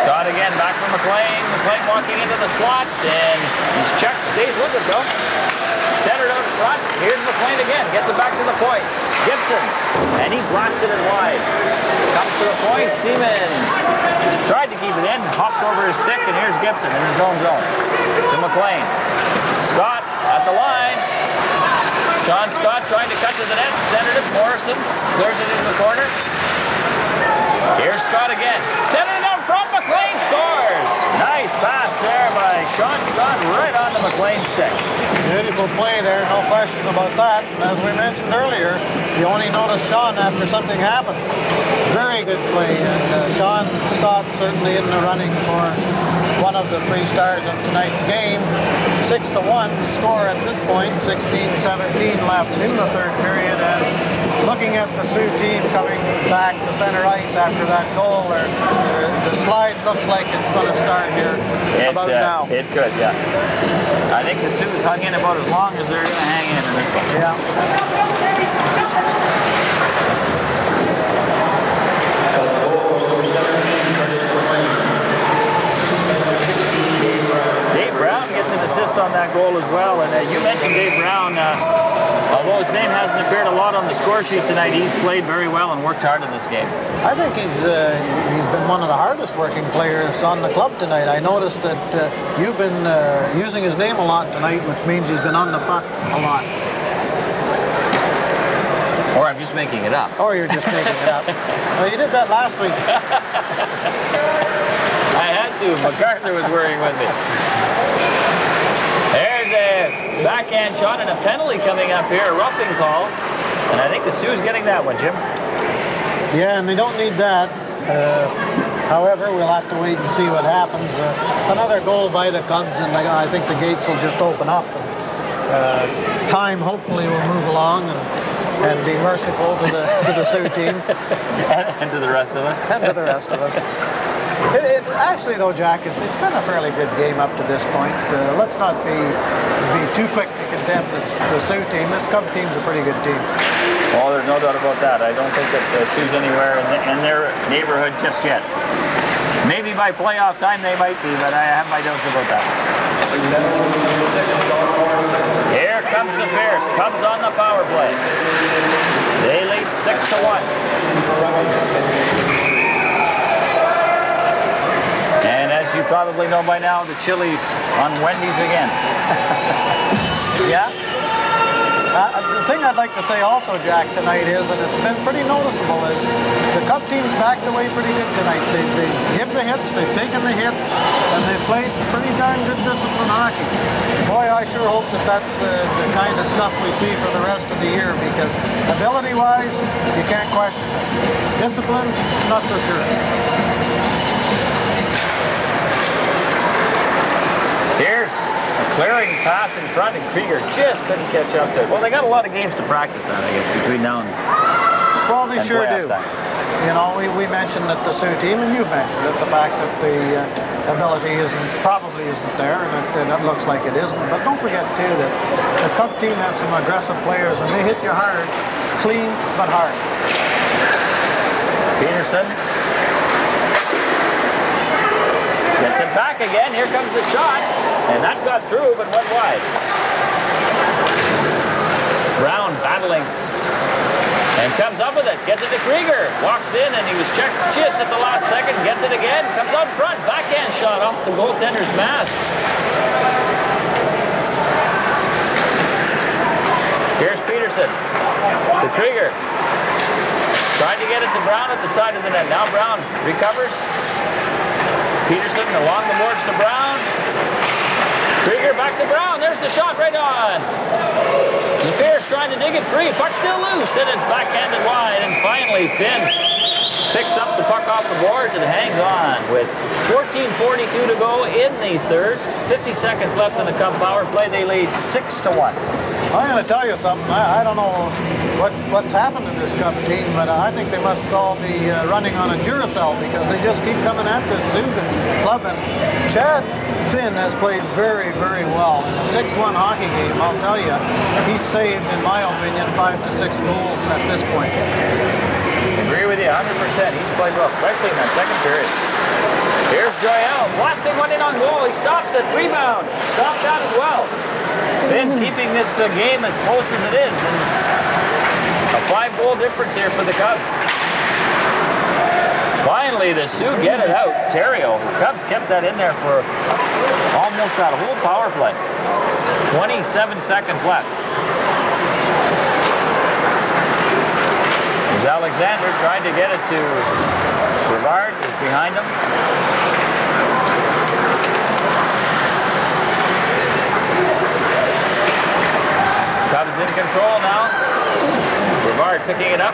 Scott again, back from McLean. McLean walking into the slot, and he's checked, stays with it though. Centered out front. Here's McLean again, gets it back to the point. Gibson, and he blasted it wide. Comes to the point, Seaman tried to keep it in, hops over his stick, and here's Gibson in his own zone. To McLean. Scott at the line. John Scott trying to cut to the net, centered it. Morrison clears it into the corner. Here's Scott again. Centered it down front, McLean scores! Nice pass there by Sean Scott right on the McLean stick. Beautiful play there, no question about that. And as we mentioned earlier, you only notice Sean after something happens. Very good play, and Sean Scott certainly in the running for one of the 3 stars of tonight's game. 6-1 the score at this point, 16-17 left in the third period, and looking at the Sioux team coming back to center ice after that goal, the slide looks like it's going to start here about now. It could, yeah. I think the Sioux hung in about as long as they're going to hang in this one. Yeah. Dave Brown gets an assist on that goal as well, and you mentioned Dave Brown. Although his name hasn't appeared a lot on the score sheet tonight, he's played very well and worked hard in this game. I think he's been one of the hardest working players on the club tonight. I noticed that you've been using his name a lot tonight, which means he's been on the puck a lot. Or I'm just making it up. Or you're just making it up. Well, you did that last week. I had to. MacArthur was worrying with me. There's a backhand shot and a penalty coming up here, a roughing call. And I think the Sioux's getting that one, Jim. Yeah, and they don't need that. However, we'll have to wait and see what happens. Another goal by the Cubs, and I think the gates will just open up. Time hopefully will move along and be merciful to the Sioux team. and to the rest of us. And to the rest of us. Actually, though, Jack, it's been a fairly good game up to this point. Let's not be too quick to condemn the Sioux team. This Cub team's a pretty good team. Oh, there's no doubt about that. I don't think that the Sioux's anywhere in their neighborhood just yet. Maybe by playoff time they might be, but I have my doubts about that. Here comes the Fierce. Cubs on the power play. They lead 6-1. And as you probably know by now, the Chili's on Wendy's again. Yeah? The thing I'd like to say also, Jack, tonight is, and it's been pretty noticeable, is the Cub team's backed away pretty good tonight. They give the hits, they've taken the hits, and they've played pretty darn good discipline hockey. Boy, I sure hope that that's the kind of stuff we see for the rest of the year, because ability-wise, you can't question it. Discipline, not so sure. Here's a clearing pass in front, and Krieger just couldn't catch up to it. Well, they got a lot of games to practice now, I guess, between now and well, they sure do. Time. You know, we mentioned that the Sioux team, and you've mentioned it, the fact that the ability probably isn't there, and it looks like it isn't. But don't forget, too, that the Cub team have some aggressive players, and they hit you hard, clean, but hard. Peterson gets it back again. Here comes the shot. And that got through, but went wide. Brown battling. And comes up with it. Gets it to Krieger. Walks in, and he was checked just at the last second. Gets it again. Comes up front. Backhand shot off the goaltender's mask. Here's Peterson. To Krieger. Trying to get it to Brown at the side of the net. Now Brown recovers. Peterson along the boards to Brown. Krieger back to Brown. There's the shot right on. Fierce trying to dig it free. Puck still loose, and it's backhanded wide. And finally, Finn picks up the puck off the boards and hangs on with 14:42 to go in the third. 50 seconds left in the Cub power play. They lead 6-1. I'm going to tell you something. I don't know what's happened to this Cub team, but I think they must all be running on a Duracell because they just keep coming at this Sioux club. And Chad Finn has played very, very well in a 6-1 hockey game. I'll tell you, he's saved, in my opinion, 5 to 6 goals at this point. Agree with you 100%. He's played well, especially in that second period. Here's Joyelle blasting one in on goal. He stops it. Rebound. Stopped out as well. Finn keeping this game as close as it is. And it's a 5-goal difference here for the Cubs. Finally, the Sioux get it out. Terrio. The Cubs kept that in there for almost that whole power play. 27 seconds left. There's Alexander trying to get it to Brevard, is behind him. Cubs in control now. Brevard picking it up.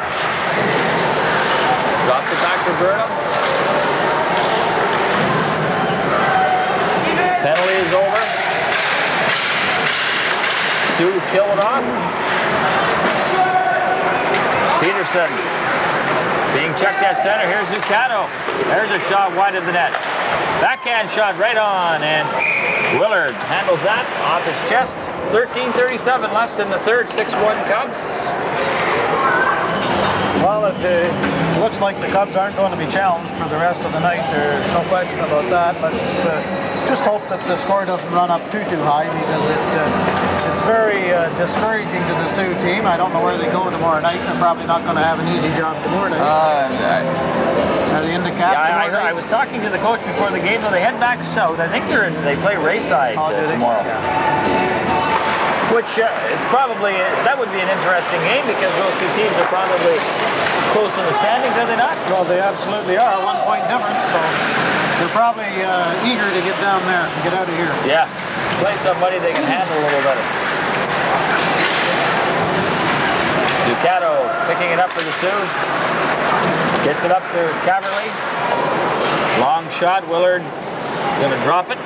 Drops it back to Burnham. Penalty is over. Sioux kill it off. Peterson being checked at center. Here's Zuccato. There's a shot wide of the net. Backhand shot right on, and Willard handles that off his chest. 13:37 left in the third. 6-1 Cubs. Well, it looks like the Cubs aren't going to be challenged for the rest of the night. There's no question about that. Let's just hope that the score doesn't run up too high, because it's very discouraging to the Sioux team. I don't know where they go tomorrow night. They're probably not going to have an easy job tomorrow night. Are they in the cap? Yeah, I was talking to the coach before the game. Though they head back south. I think they play Rayside tomorrow. Which is probably, that would be an interesting game, because those two teams are probably close in the standings, are they not? Well, they absolutely are. 1 point difference, so they're probably eager to get down there and get out of here. Yeah, play somebody they can handle a little better. Zuccato picking it up for the Sioux. Gets it up to Caverly. Long shot. Willard going to drop it.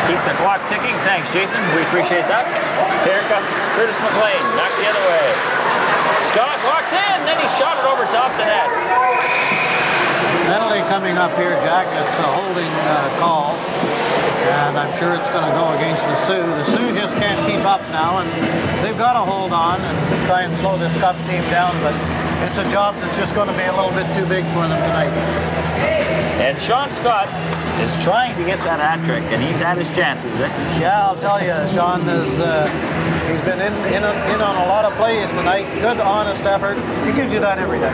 Keep the clock ticking. Thanks, Jason. We appreciate that. Here comes Curtis McLean. Back the other way. Scott walks in. Then he shot it over top the net. Penalty coming up here, Jack. It's a holding call. And I'm sure it's going to go against the Sioux. The Sioux just can't keep up now, and they've got to hold on and try and slow this Cub team down. But it's a job that's just going to be a little bit too big for them tonight. And Sean Scott is trying to get that hat trick, and he's had his chances. Yeah, I'll tell you, Sean is he's been in on a lot of plays tonight. Good, honest effort. He gives you that every day.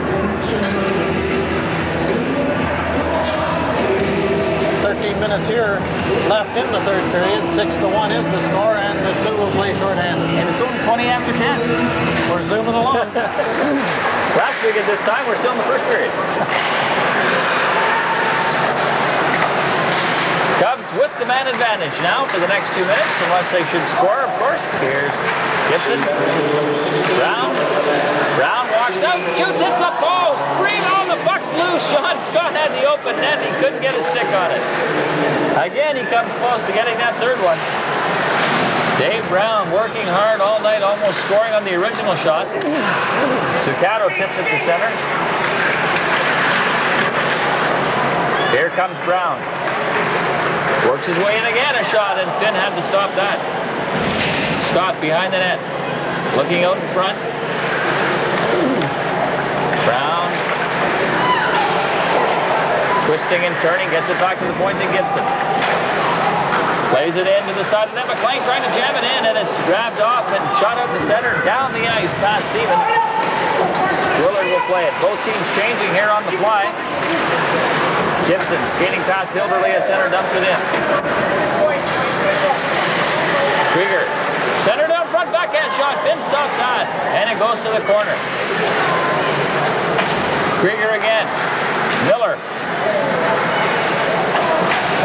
13 minutes here left in the third period. 6-1 is the score, and the Sioux will play shorthanded. And it's only 20 after 10. We're zooming along. Last week at this time, we're still in the first period. Cubs with the man advantage now for the next 2 minutes, unless they should score, of course. Here's Gibson. Brown walks up, shoots, hits a post. Rebound, the puck's loose. Sean Scott had the open net. He couldn't get a stick on it. Again, he comes close to getting that third one. Dave Brown working hard all night, almost scoring on the original shot. Zuccato tips it to center. Here comes Brown. Works his way in again, a shot, and Finn had to stop that. Scott behind the net, looking out in front. Brown, twisting and turning, gets it back to the point to Gibson. Plays it in to the side of the net. McLean trying to jam it in, and it's grabbed off and shot out to center, down the ice past Seaman. Willard will play it. Both teams changing here on the fly. Gibson skating past Hilderly at center, dumps it in. Krieger, center down front, backhand shot. Finn stopped that, and it goes to the corner. Krieger again. Miller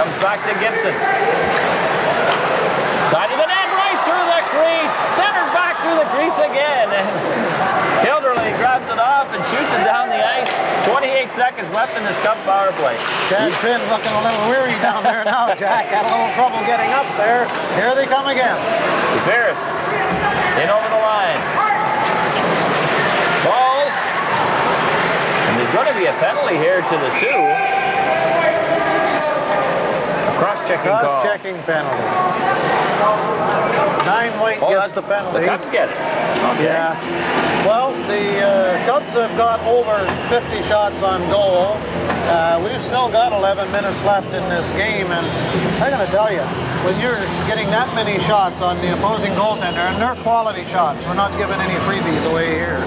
comes back to Gibson. Side of the net, right through the crease. Centered back through the crease again. And Hilderly grabs it off and shoots it down the ice. 28 seconds left in this Cub power play. Chad Finn looking a little weary down there now, Jack. Had a little trouble getting up there. Here they come again. Severus in over the line. Balls. And there's going to be a penalty here to the Sioux. A cross-checking call. Cross-checking penalty. 9 white gets the penalty. The Cubs get it. Okay. Yeah. Well, the Cubs have got over 50 shots on goal. We've still got 11 minutes left in this game, and I'm going to tell you, when you're getting that many shots on the opposing goaltender, and they're quality shots, we're not giving any freebies away here.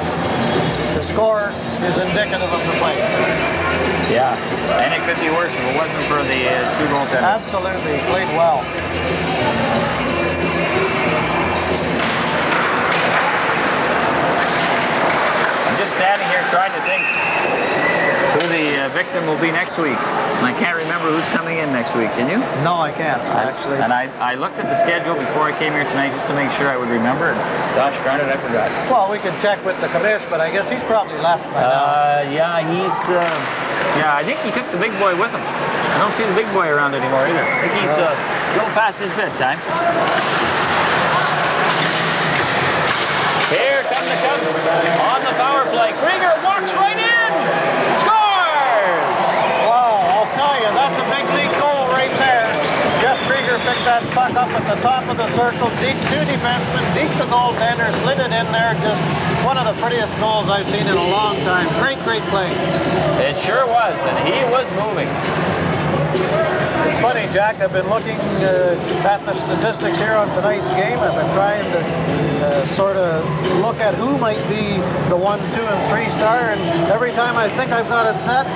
The score is indicative of the play. Yeah, and it could be worse if it wasn't for the Sioux goaltender. Absolutely, he's played well. I'm just standing here trying to think who the victim will be next week. And I can't remember who's coming in next week. Can you? No, I can't, actually. And I looked at the schedule before I came here tonight just to make sure I would remember. And gosh darn it, I forgot. Well, we could check with the commish, but I guess he's probably left by now. Yeah, yeah, I think he took the big boy with him. I don't see the big boy around anymore either. I think he's a little past his bedtime. Here come the Cubs on the power play. Krieger walks right in. Scores! Wow, I'll tell you, that's a big league goal right there. Jeff Krieger picked that puck up at the top of the circle, deep two defensemen, deep the goaltender, slid it in there. Just one of the prettiest goals I've seen in a long time. Great, great play. It sure was, and he was moving. It's funny, Jack, I've been looking at the statistics here on tonight's game. I've been trying to sort of look at who might be the 1, 2, and 3 star, and every time I think I've got it set,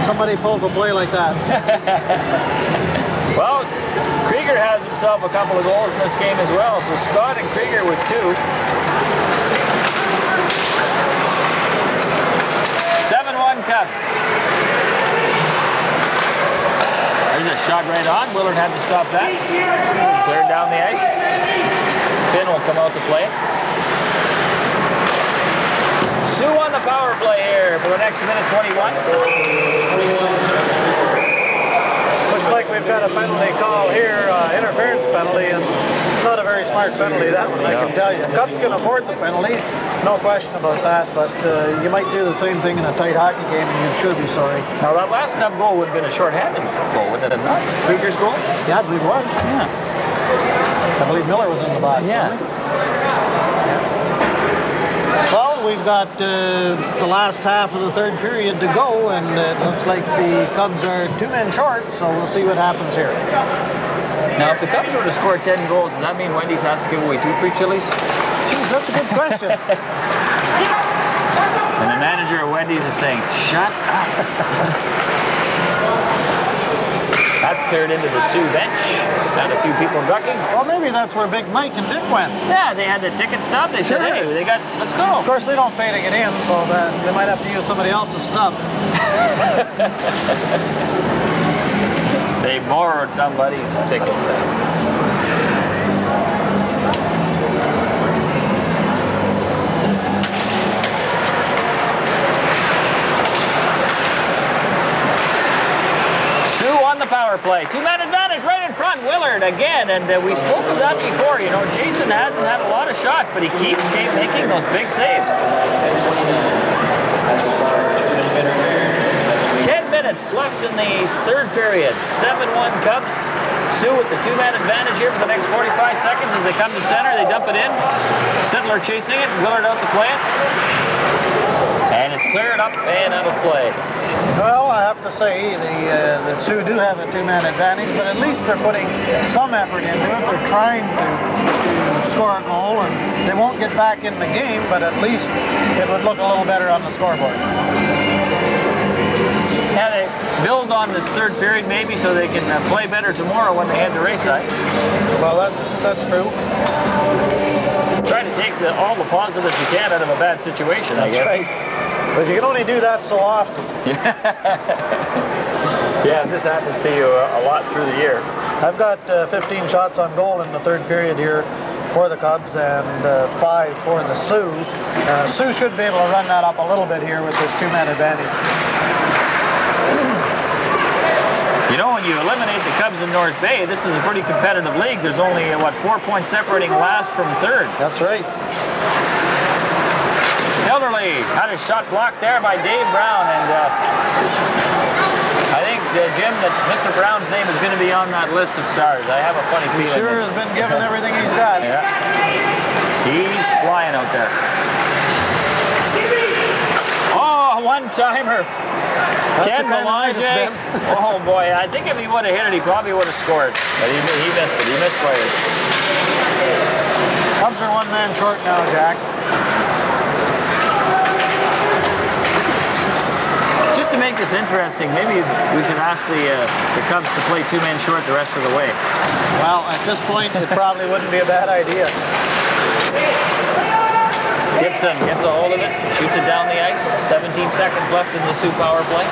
somebody pulls a play like that. Well, Krieger has himself a couple of goals in this game as well, so Scott and Krieger with 2. 7-1 Cubs. There's a shot right on. Willard had to stop that. Cleared down the ice. Finn will come out to play it. Sioux on the power play here for the next minute 21. Looks like we've got a penalty call here, interference penalty, and not a very smart penalty, that one, I can tell you. Cubs can afford the penalty, no question about that, but you might do the same thing in a tight hockey game, and you should be sorry. Now, that last Cub goal would have been a short-handed goal, wouldn't it not? Krieger's goal? Yeah, I believe it was. Yeah. I believe Miller was in the box, Yeah. wasn't he? Well, we've got the last half of the third period to go, and it looks like the Cubs are 2 men short, so we'll see what happens here. Now, if the Cubs were to score 10 goals, does that mean Wendy's has to give away 2 free chilies? Jeez, that's a good question. And the manager of Wendy's is saying, shut up. That's cleared into the Sioux bench. Had a few people ducking. Well, maybe that's where Big Mike and Dick went. Yeah, they had the ticket stub. They said, hey, let's go. Of course, they don't pay to get in, so that they might have to use somebody else's stuff. They borrowed somebody's tickets. On the power play. 2-man advantage right in front. Willard again, and we spoke of that before. You know, Jason hasn't had a lot of shots, but he keeps making those big saves. 10 minutes left in the third period. 7-1 Cubs. Sioux with the 2-man advantage here for the next 45 seconds as they come to center. They dump it in. Sittler chasing it. Willard out to play it. And it's cleared up and out of play. Well, I have to say, the Sioux do have a 2-man advantage, but at least they're putting some effort into it. They're trying to score a goal, and they won't get back in the game, but at least it would look a little better on the scoreboard. Yeah, they build on this third period maybe so they can play better tomorrow when they head to Rayside. Well, that's true. Try to take all the positives you can out of a bad situation, I guess. That's right. But you can only do that so often. Yeah, this happens to you a lot through the year. I've got 15 shots on goal in the third period here for the Cubs and 5 for the Sioux. Sioux should be able to run that up a little bit here with this 2-man advantage. You know, when you eliminate the Cubs in North Bay, this is a pretty competitive league. There's only, what, 4 points separating last from third. That's right. Elderly had a shot blocked there by Dave Brown, and I think, Jim, that Mr. Brown's name is going to be on that list of stars. I have a funny feeling. He sure has been given everything he's got. Yeah. He's flying out there. Oh, one-timer. Ken Melange. Oh, boy. I think if he would have hit it, he probably would have scored. But he missed it. He misfired. Cubs are 1 man short now, Jack. Just to make this interesting, maybe we should ask the Cubs to play 2 men short the rest of the way. Well, at this point, it probably wouldn't be a bad idea. Gibson gets a hold of it, shoots it down the ice. 17 seconds left in the Sioux power play.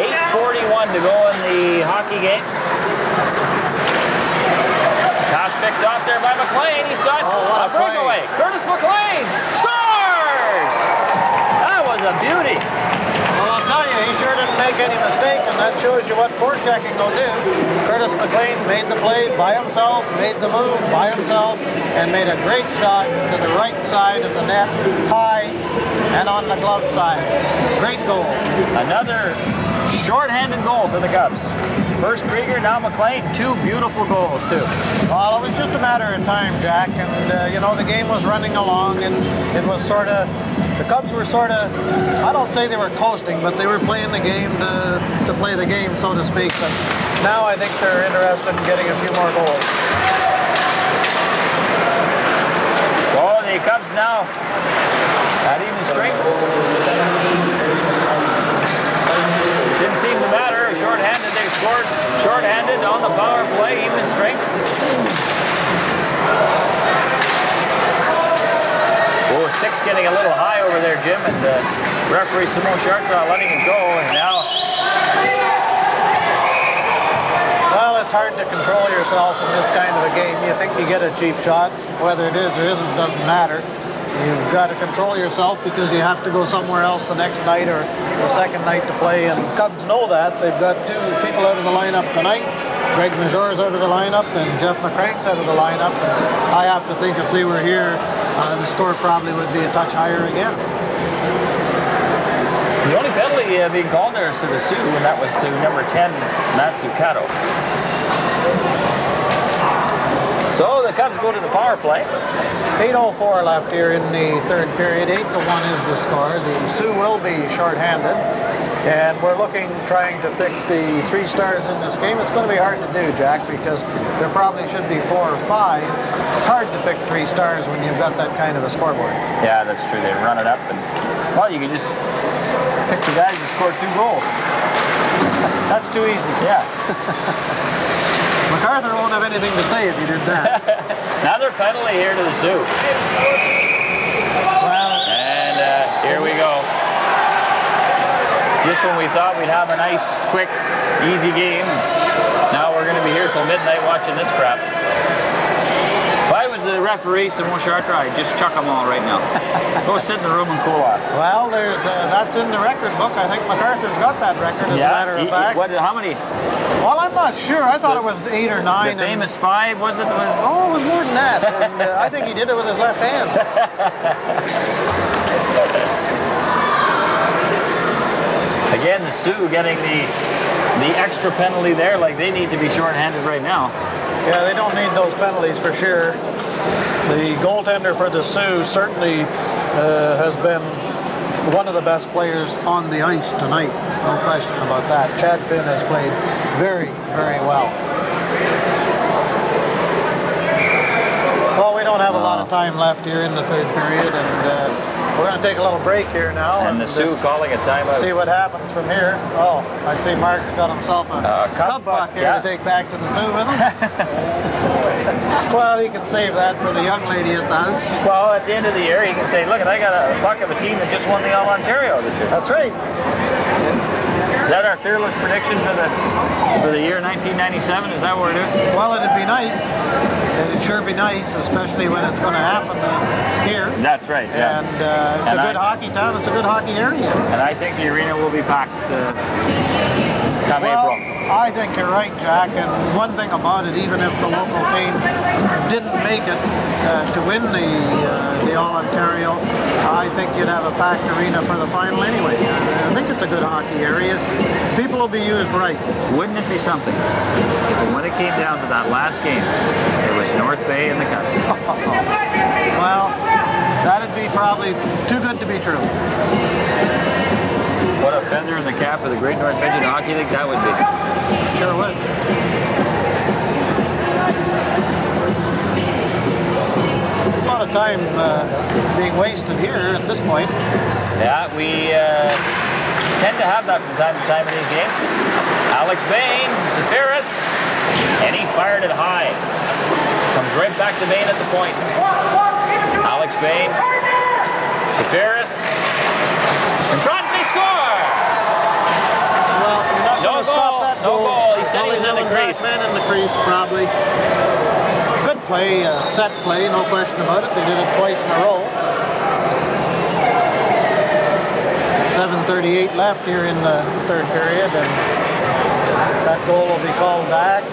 8:41 to go in the hockey game. Pass picked off there by McLean. He's got a breakaway. Curtis McLean scores! That was a beauty. Well, I'll tell you, he sure didn't make any mistake, and that shows you what forechecking will do. Curtis McLean made the play by himself, made the move by himself, and made a great shot to the right side of the net, high and on the glove side. Great goal. Another Short-handed goal for the Cubs. First Krieger, now McLean. 2 beautiful goals, too. Well, it was just a matter of time, Jack. And, you know, the game was running along, and it was sort of... The Cubs were sort of... I don't say they were coasting, but they were playing the game to play the game, so to speak. But now I think they're interested in getting a few more goals. So the Cubs now at even strength. Didn't seem to matter. Short-handed, they scored. Short-handed on the power play, even strength. Oh, stick's getting a little high over there, Jim, and referee Simon Chartrand letting it go, and now... Well, it's hard to control yourself in this kind of a game. You think you get a cheap shot. Whether it is or isn't doesn't matter. You've got to control yourself because you have to go somewhere else the next night or the second night to play, and Cubs know that. They've got 2 people out of the lineup tonight. Greg Major's out of the lineup, and Jeff McCrank's out of the lineup. And I have to think if they were here, the score probably would be a touch higher again. The only penalty being called there is to the Sioux, and that was to number 10, Matt Zuccato. So the Cubs go to the power play. 8:04 left here in the third period. 8-1 is the score. The Sioux will be shorthanded, and we're trying to pick the 3 stars in this game. It's going to be hard to do, Jack, because there probably should be 4 or 5. It's hard to pick 3 stars when you've got that kind of a scoreboard. Yeah, that's true. They run it up, and well, you can just pick the guys that scored 2 goals. That's too easy. Yeah. MacArthur won't have anything to say if you did that. Another penalty here to the Sioux. Well, and here we go. Just when we thought we'd have a nice, quick, easy game, now we're going to be here till midnight watching this crap. If I was the referee, Simon Chartrand, I'd just chuck them all right now. Go sit in the room and cool off. Well, that's in the record book. I think MacArthur's got that record, as a matter of fact. How many? Well, I'm not sure. I thought it was 8 or 9. The famous 5, was it? Oh, it was more than that. And, I think he did it with his left hand. Again, the Sioux getting the extra penalty there, like they need to be short-handed right now. Yeah, they don't need those penalties for sure. The goaltender for the Sioux certainly has been one of the best players on the ice tonight. No question about that. Chad Finn has played very, very well. Well, we don't have a lot of time left here in the third period, and we're going to take a little break here now. And the Sioux calling a timeout. See what happens from here. Oh, I see Mark's got himself a cup buck here to take back to the Sioux with him. Well, he can save that for the young lady at the house. Well, at the end of the year, he can say, look, I got a buck of a team that just won the All-Ontario this year. That's right. Is that our fearless prediction for the year 1997? Is that what we're doing? Well, it'd be nice. It'd sure be nice, especially when it's going to happen here. That's right, yeah. And it's a good hockey town. It's a good hockey area. And I think the arena will be packed. come Well, April. I think you're right, Jack. And one thing about it, even if the local team didn't make it to win the All-Ontario, I think you'd have a packed arena for the final anyway. I think it's a good hockey area. People will be used right. Wouldn't it be something if when it came down to that last game, it was North Bay in the cup? Well, that'd be probably too good to be true. What a feather in the cap of the Great North Midget Hockey League that would be. Sure would. A lot of time being wasted here at this point. Yeah, we tend to have that from time to time in these games. Alex Bain, Zafiris, and he fired it high. Comes right back to Bain at the point. Alex Bain, Zafiris, in front, they score! Well, you're not going to stop that no goal. goal. He said he was in the crease. Man in the crease, probably. Good play, set play, no question about it. They did it twice in a row. 7:38 left here in the third period, and that goal will be called back.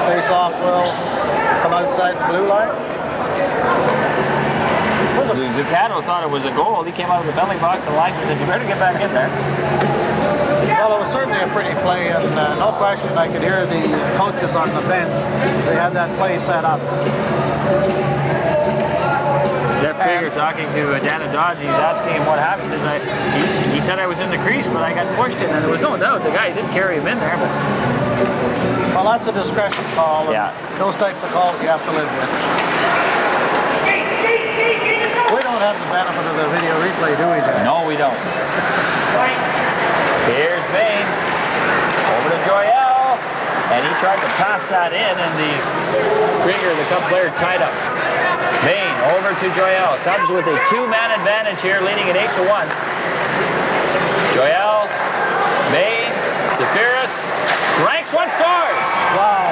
Face-off will come outside the blue line. Zuccato thought it was a goal. He came out of the penalty box and Life said, you better get back in there. Well, it was certainly a pretty play, and no question I could hear the coaches on the bench. They had that play set up. Jeff Krieger talking to Dana Dodge, he's asking him what happened. He says, he said I was in the crease, but I got pushed in, and there was no doubt the guy did carry him in there. But well, that's a discretion call. Yeah. Those types of calls you have to live with. We don't have the benefit of the video replay, do we, Jack? no, we don't. Here's Bain over to Joyelle, and he tried to pass that in, and the Krieger, the Cub player, tied up. Bain over to Joyelle. Cubs with a two-man advantage here, leading at 8-1. Joyelle, Bain, Zafiris, ranks one, scores! Wow.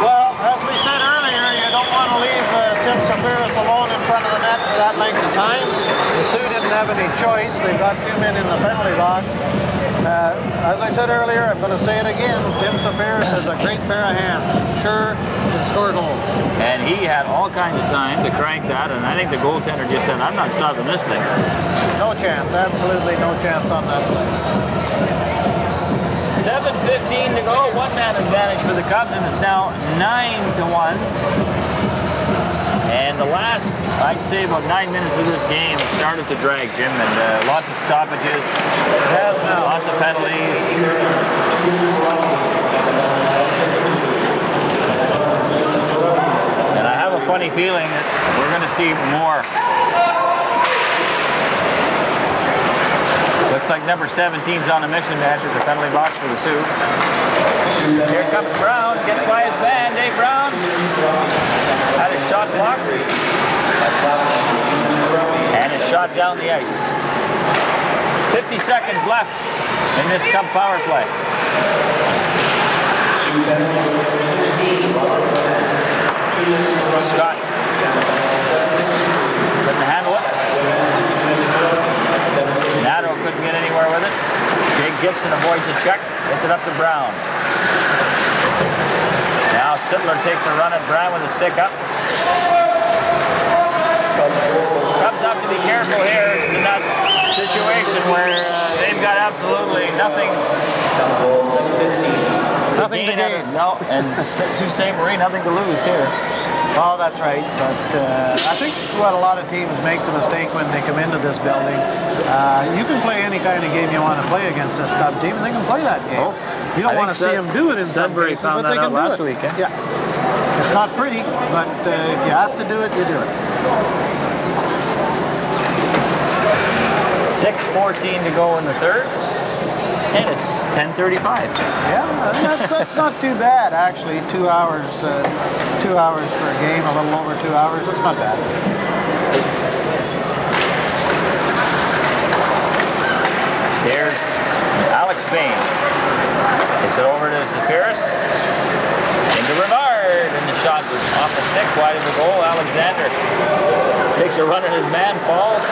Well, as we said earlier, you don't want to leave Tim Zafiris alone in front of the net for that length of time. The Sioux didn't have any choice. They've got two men in the penalty box. As I said earlier, I'm going to say it again, Tim Zafiris has a great pair of hands. Sure can score goals. And he had all kinds of time to crank that, and I think the goaltender just said, I'm not stopping this thing. No chance, absolutely no chance on that play. 7:15 to go, one-man advantage for the Cubs, and it's now 9-1. And the last, I'd say about 9 minutes of this game started to drag, Jim, and lots of stoppages, lots of penalties. And I have a funny feeling that we're going to see more. Looks like number 17's on a mission to enter the penalty box for the Sioux. Here comes Brown, gets by his man, Dave Brown. Had his shot blocked. And his shot down the ice. 50 seconds left in this Cub power play. Scott couldn't handle it. Nadeau couldn't get anywhere with it. Jake Gibson avoids a check, gets it up to Brown. Now Sittler takes a run at Brown with a stick up. Cubs have to be careful here in that situation where they've got absolutely nothing to gain. No, and Sault Ste. Marie, nothing to lose here. Oh, that's right. But I think what a lot of teams make the mistake when they come into this building, you can play any kind of game you want to play against this Cub team, and they can play that game. Oh, you don't want to see them do it in some Sudbury cases, found but they that can out do last it. week, eh? Yeah. It's not pretty, but if you have to do it, you do it. 6:14 to go in the third, and it's 10:35. Yeah, that's not too bad, actually. 2 hours, 2 hours for a game, a little over 2 hours. That's not bad. There's Alex Bain. Gets it over to Zafiris. Into Renard, and the shot was off the stick, wide of the goal. Alexander takes a run at his man, falls,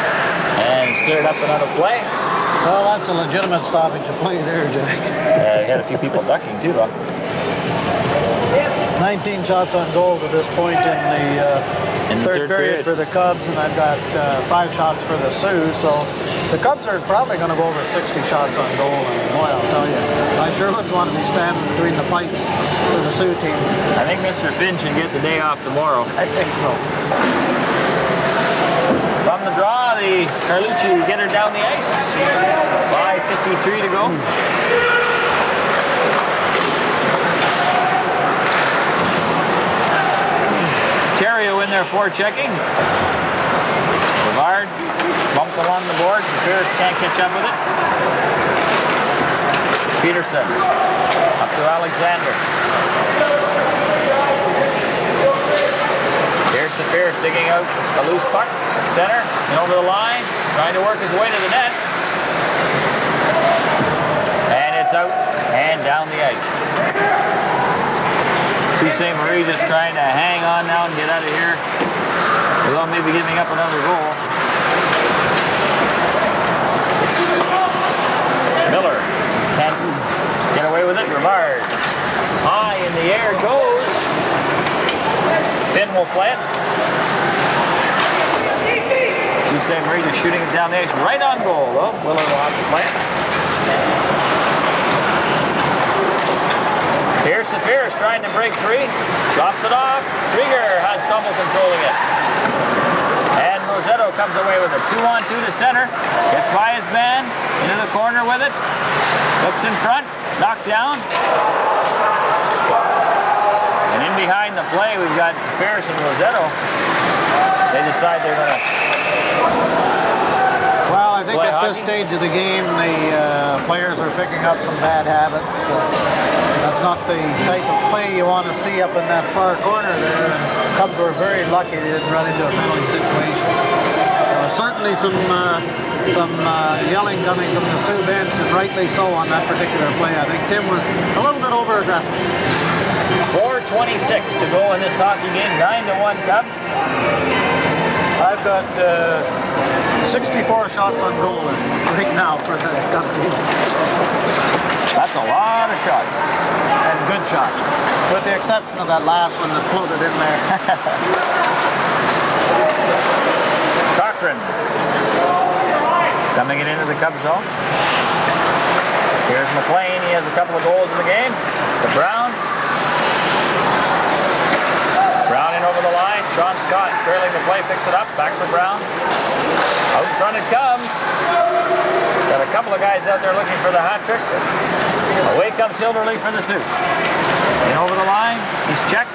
and is cleared up another play. Well, that's a legitimate stoppage of play there, Jack. Yeah, he had a few people ducking too, though. 19 shots on goal to this point in the third period for the Cubs, and I've got 5 shots for the Sioux. So the Cubs are probably going to go over 60 shots on goal, and boy, I'll tell you, I sure wouldn't want to be standing between the pipes for the Sioux team. I think Mr. Finn should get the day off tomorrow. I think so. From the draw, the Carlucci get her down the ice. 5:53 to go. Terrio in there forechecking. Brevard bumped along the boards. The Pierce can't catch up with it. Peterson up to Alexander. Here's the Pierce digging out a loose puck. Center and over the line, trying to work his way to the net. And it's out and down the ice. Sault Ste. Marie just trying to hang on now and get out of here without maybe giving up another goal. Miller can't get away with it. Brevard high in the air goes. Finn will play it. Sault Ste. Marie just shooting it down the ice right on goal though. Willard will have to play it. Here's Safiris trying to break free. Drops it off. Krieger has trouble controlling it. And Rosetto comes away with it. 2-on-2 to center. Gets by his man. Into the corner with it. Looks in front. Knocked down. And in behind the play, we've got Safiris and Rosetto. They decide they're going to... Well, I think at this stage of the game, the players are picking up some bad habits. That's not the type of play you want to see up in that far corner there. And Cubs were very lucky they didn't run into a penalty situation. There was certainly some yelling coming from the Sioux bench, and rightly so on that particular play. I think Tim was a little bit over-aggressive. 4:26 to go in this hockey game. 9-1 Cubs. I've got 64 shots on goal right now for the Cub team. That's a lot of shots. And good shots. With the exception of that last one that floated in there. Cochran coming it into the Cubs zone. Here's McLean. He has a couple of goals in the game. To Brown. Brown in over the line. Sean Scott trailing the play, picks it up. Back for Brown. Out in front it comes. Got a couple of guys out there looking for the hat trick. Away comes Hilderly for the Sioux. In over the line. He's checked.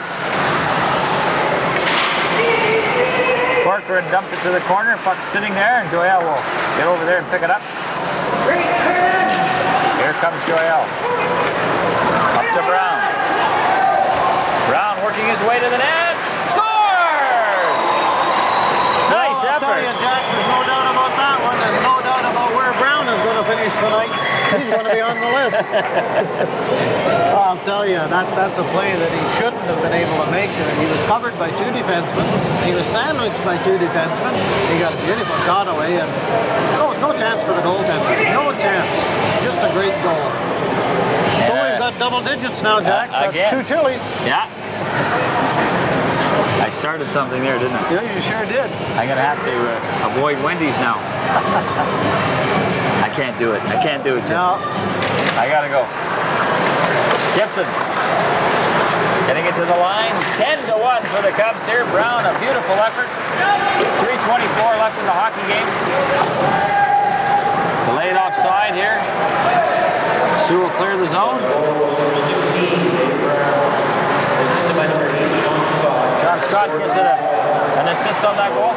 Corcoran dumped it to the corner. Puck's sitting there, and Joel will get over there and pick it up. Here comes Joel. Up to Brown. Brown working his way to the net. Scores! Nice effort. I'll tell you, Jack, there's no doubt about that one, and no doubt about where Brown is going to finish tonight. He's going to be on the list. I'll tell you, that's a play that he shouldn't have been able to make. He was covered by 2 defensemen. He was sandwiched by 2 defensemen. He got a beautiful shot away, and no chance for the goaltender. No chance. Just a great goal. So we've got double digits now, Jack. That's again. 2 chilies. Yeah. I started something there, didn't I? Yeah, you sure did. I'm going to have to avoid Wendy's now. I can't do it. I can't do it, Jim. No. I got to go. Gibson. Getting it to the line. 10-1 for the Cubs here. Brown, a beautiful effort. 3:24 left in the hockey game. Delayed offside here. Sioux will clear the zone. Sean Scott gets an assist on that goal.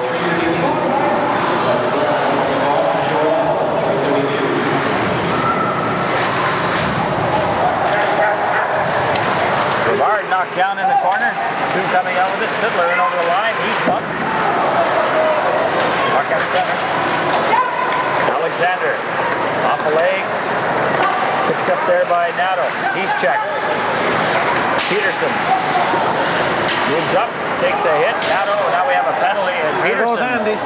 Brevard knocked down in the corner. Sioux coming out with it. Sidler in over the line. He's bumped. Puck at center. Alexander off a leg. Picked up there by Nato. He's checked. Peterson moves up, takes a hit. Nato, now we have a penalty. And There goes Peterson. Andy.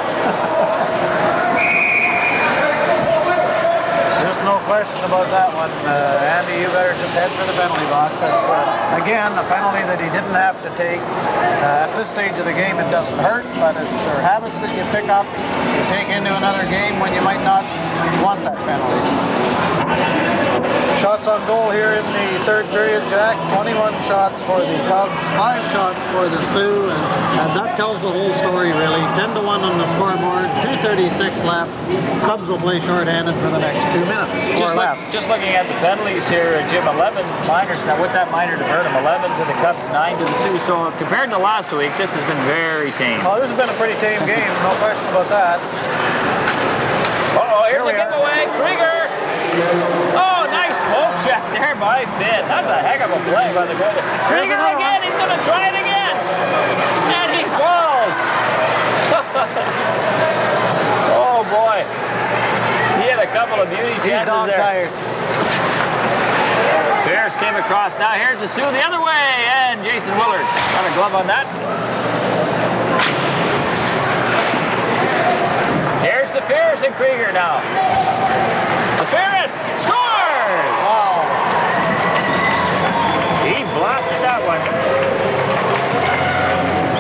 no question about that one. Andy, you better just head for the penalty box. That's, again, a penalty that he didn't have to take. At this stage of the game, it doesn't hurt, but they're habits that you pick up, you take into another game when you might not want that penalty. Shots on goal here in the third period, Jack. 21 shots for the Cubs, 5 shots for the Sioux, and that tells the whole story, really. 10-1 on the scoreboard, 2:36 left. Cubs will play shorthanded for the next 2 minutes, or less. Just looking at the penalties here, Jim, 11 minors. Now, with that minor to Burnham, 11 to the Cubs, 9 to the Sioux. So, compared to last week, this has been very tame. Oh, this has been a pretty tame game, no question about that. Uh-oh, here's a giveaway. Krieger! Oh, nice poke check there by Finn. That's a heck of a play by the goalie. Krieger again, he's going to try it again. And he falls. Oh, boy. He had a couple of beauty chances there. He's tired. Pierce came across. Now here's the Sioux the other way. And Jason Willard got a glove on that. Here's the Pierce and Krieger now. Pierce scores! Wow. He blasted that one.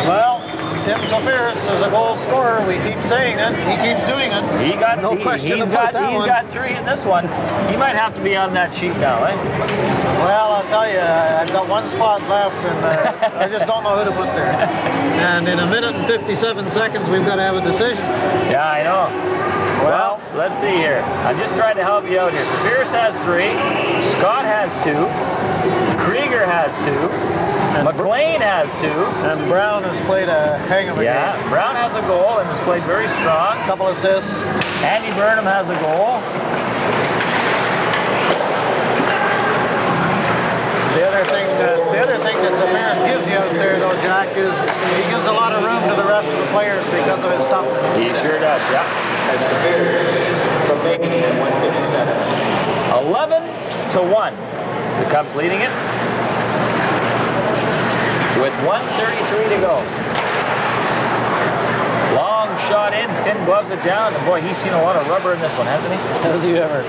Well, Tim Pierce is a goal scorer. We keep saying it. He keeps doing it. He got no question about that one. He's got 3 in this one. He might have to be on that sheet now, eh? Well, I'll tell you, I've got 1 spot left, and I just don't know who to put there. And in 1 minute and 57 seconds, we've got to have a decision. Yeah, I know. Well, let's see here. I'm just trying to help you out here. So Pierce has 3. Scott has 2. Krieger has 2. And McLean has 2. And Brown has played a hang of a game. Yeah, Brown has a goal and has played very strong. Couple assists. Andy Burnham has a goal. The other thing that Pierce gives you out there, though, Jack, is he gives a lot of room to the rest of the players because of his toughness. He sure does, yeah. From Macon at 157. 11-1. The Cubs leading it with 1:33 to go. Long shot in. Finn gloves it down. And boy, he's seen a lot of rubber in this one, hasn't he? Has he ever?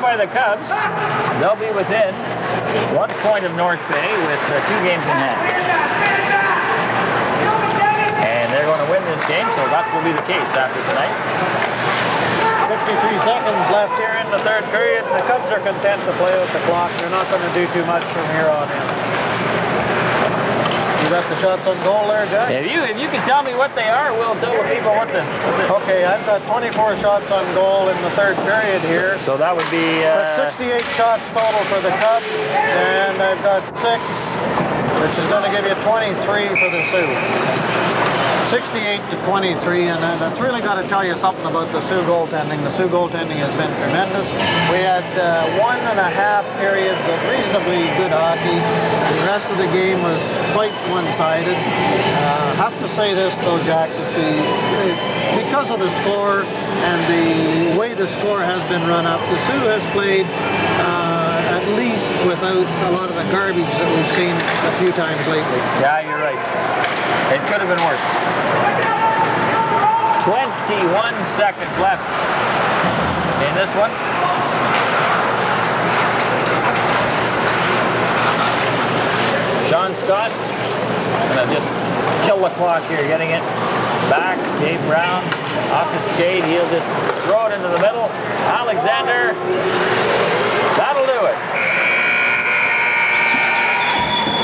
By the Cubs, they'll be within 1 point of North Bay with 2 games in hand. And they're going to win this game, so that will be the case after tonight. 53 seconds left here in the third period, and the Cubs are content to play with the clock. They're not going to do too much from here on in. You got the shots on goal there, Jack? If you can tell me what they are, we'll tell the people what the... Okay, I've got 24 shots on goal in the third period here. So that would be... That's 68 shots total for the Cubs, and I've got 6, which is going to give you 23 for the Sioux. 68-23, and that's really got to tell you something about the Sioux goaltending. The Sioux goaltending has been tremendous. We had 1.5 periods of reasonably good hockey. The rest of the game was quite one-sided. I have to say this, though, Jack, that because of the score and the way the score has been run up, the Sioux has played at least without a lot of the garbage that we've seen a few times lately. Yeah, you're right. It could have been worse. 21 seconds left in this one. Sean Scott gonna just kill the clock here, getting it back. Dave Brown off the skate. He'll just throw it into the middle. Alexander, that'll do it.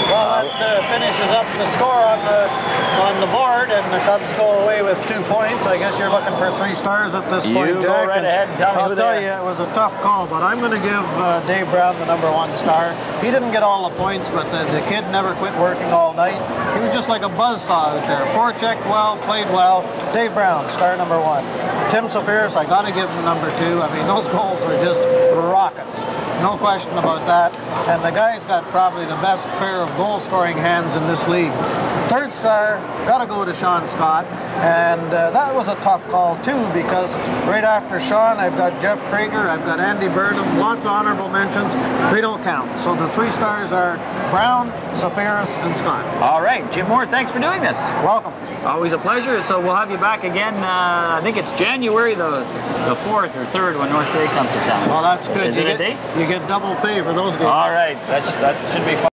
Well, that finishes up the score on the board, and the Cubs go away with 2 points. I guess you're looking for 3 stars at this point, Jack. Go right ahead and tell me I'll tell you, it was a tough call, but I'm going to give Dave Brown the #1 star. He didn't get all the points, but the kid never quit working all night. He was just like a buzzsaw out there. Forechecked well, played well. Dave Brown, star #1. Tim Pierce, I got to give him #2. I mean, those goals were just rockets. No question about that. And the guy's got probably the best pair of goal-scoring hands in this league. Third star, got to go to Sean Scott. And that was a tough call, too, because right after Sean, I've got Jeff Krager, I've got Andy Burnham, lots of honorable mentions. They don't count. So the 3 stars are Brown, Safaris, and Scott. All right, Jim Moore, thanks for doing this. Welcome. Always a pleasure. So we'll have you back again. I think it's January the 4th or 3rd when North Bay comes to town. Well, that's good. Is it a date? You get double pay for those games. All right, that should be fun.